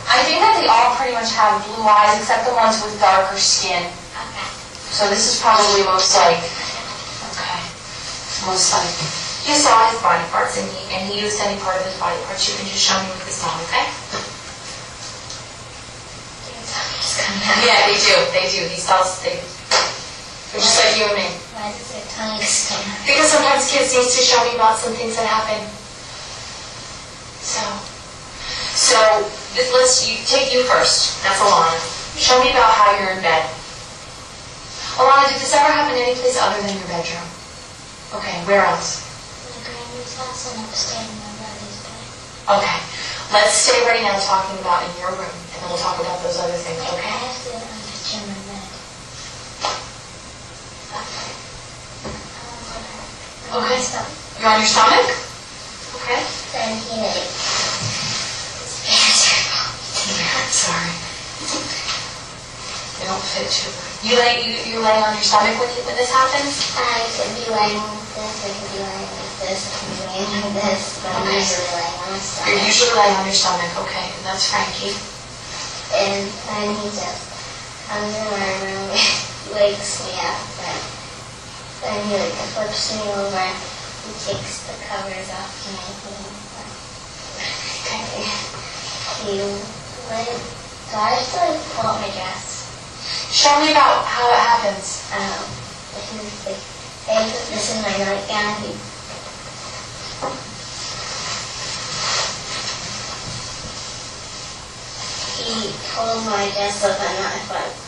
I think that they all pretty much have blue eyes except the ones with darker skin. Okay. So this is probably most like, okay, most like, you saw his body parts and he used any part of his body parts. You can just show me with this doll, okay? Yeah, they do. These dolls, they're just like you and me. Why does their tongue stand? Because sometimes kids need to show me about some things that happen. So take you first. That's Alana. Show me about how you're in bed. Alana, did this ever happen any place other than your bedroom? Okay, where else? My grandma's house and upstairs in my brother's bed. Okay, let's stay right now talking about in your room, and then we'll talk about those other things, I okay? have to touch my bed. Okay. Stomach. You're on your stomach? Okay. Then he made his pants are Sorry. They don't fit too good. You're laying on your stomach when this happens? I could be laying like this, I could be laying like this, I could be laying like this, but I'm Okay. usually laying on my stomach. You're usually laying on your stomach, okay. And that's Frankie. And then he just comes in my room and wakes me up. But Then he like flips me over. He takes the covers off my he went. So I have to like pull up my dress. Show me about how it happens. He was like, hey, this is my nightgown. He pulled my dress up and not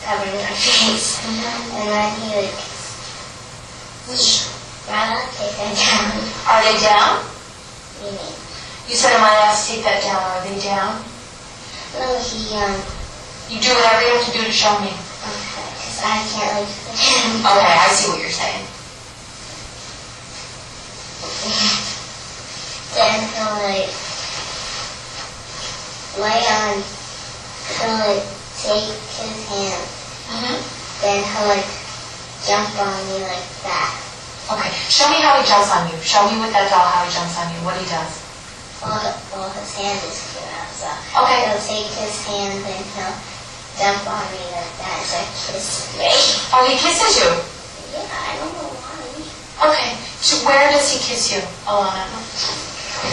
covering my face. And then he like, Rada, take that down. Are they down? You mean? You said I might ask to take that down. Are they down? No, he, You do whatever you have to do to show me. okay, because I can't like, Okay, I see what you're saying. then he'll like, lay on, he'll like, take his hand, then he'll like, jump on me like that. Okay, show me how he jumps on you. Show me with that doll how he jumps on you, what he does. Well, his hand is cute out, so Okay. he'll take his hand and he'll jump on me like that and start kissing me. Oh, he kisses you. Yeah, I don't know why. Okay, so where does he kiss you, Alana?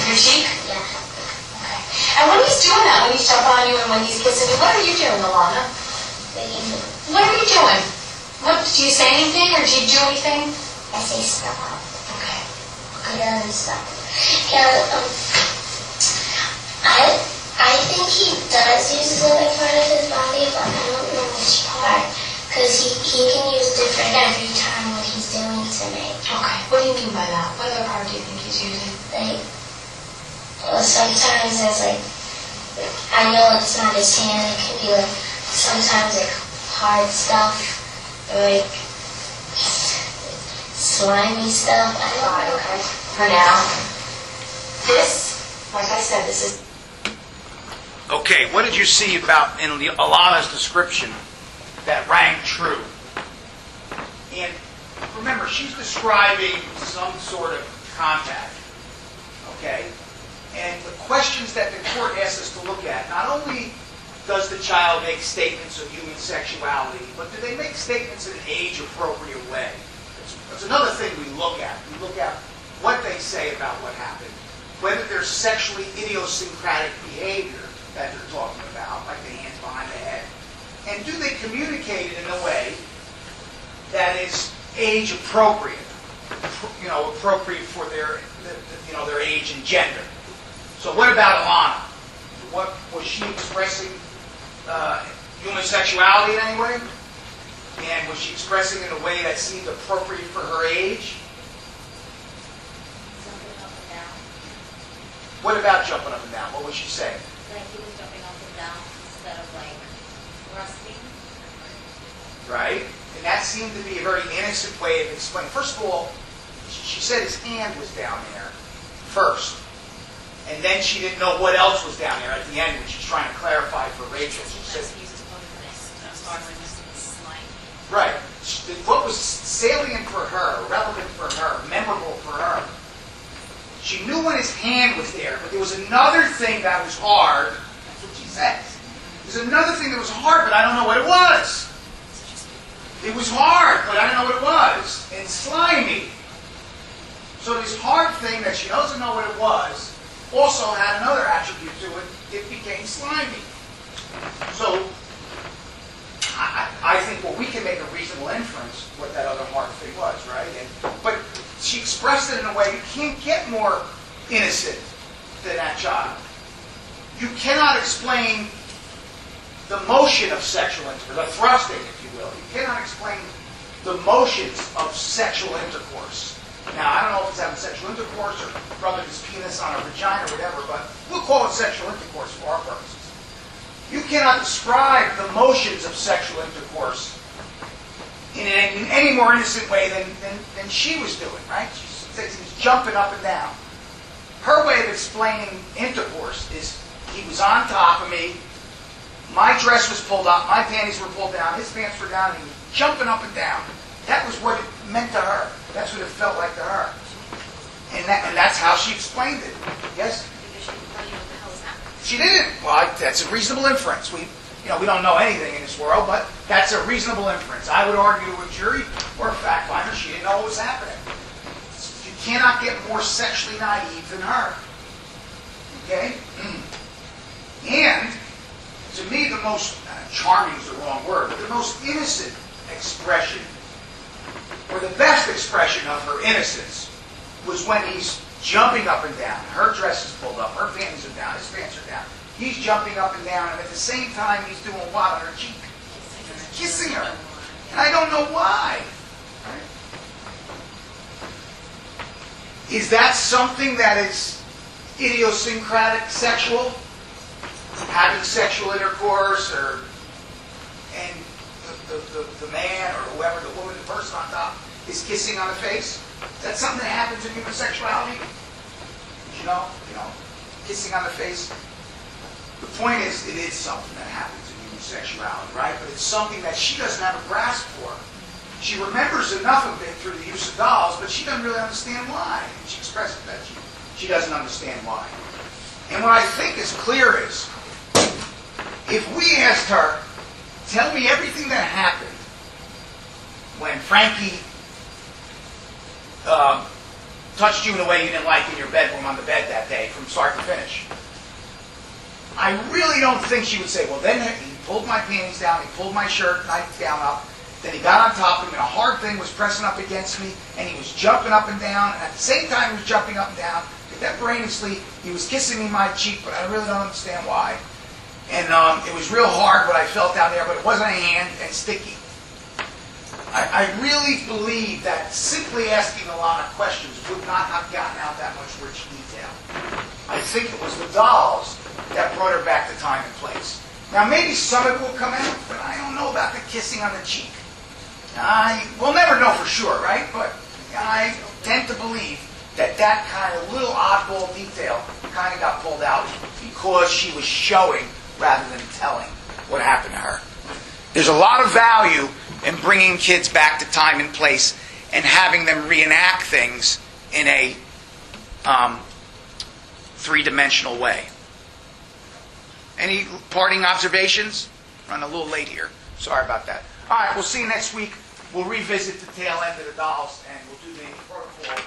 Your cheek? Yeah. Okay. And when he's doing that, when he's jumping on you and when he's kissing you, what are you doing, Alana? What are you doing? What, do you say anything or do you do anything? I say stop. Okay. He doesn't stop. Yeah, I think he does use another part of his body, but I don't know which part. Because he can use different every time what he's doing to me. Okay. What do you mean by that? What other part do you think he's using? Like, well, sometimes there's like, I know it's not his hand, it could be like, sometimes like hard stuff, or like slimy stuff. I don't know. Okay. For now, this, like I said, this is... Okay, what did you see about in Alana's description that rang true? And remember, she's describing some sort of contact, okay? And the questions that the court asks us to look at, not only does the child make statements of human sexuality, but do they make statements in an age-appropriate way? That's another thing we look at. We look at what they say about what happened, whether there's sexually idiosyncratic behavior that they're talking about, like the hands behind the head, and do they communicate it in a way that is age appropriate, appropriate for their age and gender. So what about Alana? What was she expressing human sexuality in any way? And was she expressing in a way that seemed appropriate for her age? Jumping up and down. What about jumping up and down? What was she saying? Like he was jumping up and down instead of like thrusting. Right? And that seemed to be a very innocent way of explaining. First of all, she said his hand was down there first. And then she didn't know what else was down there at the end when she's trying to clarify for Rachel. She said, right. What was salient for her, relevant for her, memorable for her, she knew when his hand was there, but there was another thing that was hard. That's what she says. There's another thing that was hard, but I don't know what it was. It was hard, but I don't know what it was. And slimy. So this hard thing that she doesn't know what it was also had another attribute to it. It became slimy. So I think, well, we can make a reasonable inference what that other hard thing was, right? But she expressed it in a way you can't get more innocent than that child. You cannot explain the motion of sexual intercourse, the thrusting, if you will. You cannot explain the motions of sexual intercourse. Now, I don't know if it's having sexual intercourse or rubbing his penis on a vagina or whatever, but we'll call it sexual intercourse for our purposes. You cannot describe the motions of sexual intercourse in any more innocent way than she was doing, right? She says he was jumping up and down. Her way of explaining intercourse is he was on top of me, my dress was pulled up, my panties were pulled down, his pants were down, and he was jumping up and down. That was what it meant to her. That's what it felt like to her. And that's how she explained it. Yes? She didn't. Well, that's a reasonable inference. We don't know anything in this world, but that's a reasonable inference. I would argue to a jury or a fact finder, she didn't know what was happening. You cannot get more sexually naive than her. Okay? And, to me, the most, charming is the wrong word, but the most innocent expression, or the best expression of her innocence, was when he's jumping up and down. Her dress is pulled up, her panties are down, his pants are down. He's jumping up and down, and at the same time, he's doing what on her cheek? Kissing her. And I don't know why. Is that something that is idiosyncratic sexual? Having sexual intercourse, and the man or whoever, the woman, the person on top, is kissing on the face? Is that something that happens in human sexuality? You know, kissing on the face? The point is, it is something that happens in human sexuality, right? But it's something that she doesn't have a grasp for. She remembers enough of it through the use of dolls, but she doesn't really understand why. And she expresses that she doesn't understand why. And what I think is clear is, if we asked her, tell me everything that happened when Frankie touched you in a way you didn't like in your bedroom on the bed that day, from start to finish, I really don't think she would say, well, then he pulled my panties down, he pulled my shirt, nightgown up, then he got on top of me, and a hard thing was pressing up against me, and he was jumping up and down, and at the same time he was jumping up and down, contemporaneously, he was kissing me my cheek, but I really don't understand why. And it was real hard what I felt down there, but it wasn't a hand, and sticky. I really believe that simply asking a lot of questions would not have gotten out that much rich detail. I think it was the dolls that brought her back to time and place. Now, maybe some of it will come out, but I don't know about the kissing on the cheek. We'll never know for sure, right? But I tend to believe that kind of little oddball detail kind of got pulled out because she was showing rather than telling what happened to her. There's a lot of value in bringing kids back to time and place and having them reenact things in a three-dimensional way. Any parting observations? Run a little late here. Sorry about that. All right, we'll see you next week. We'll revisit the tail end of the dolls and we'll do the protocol.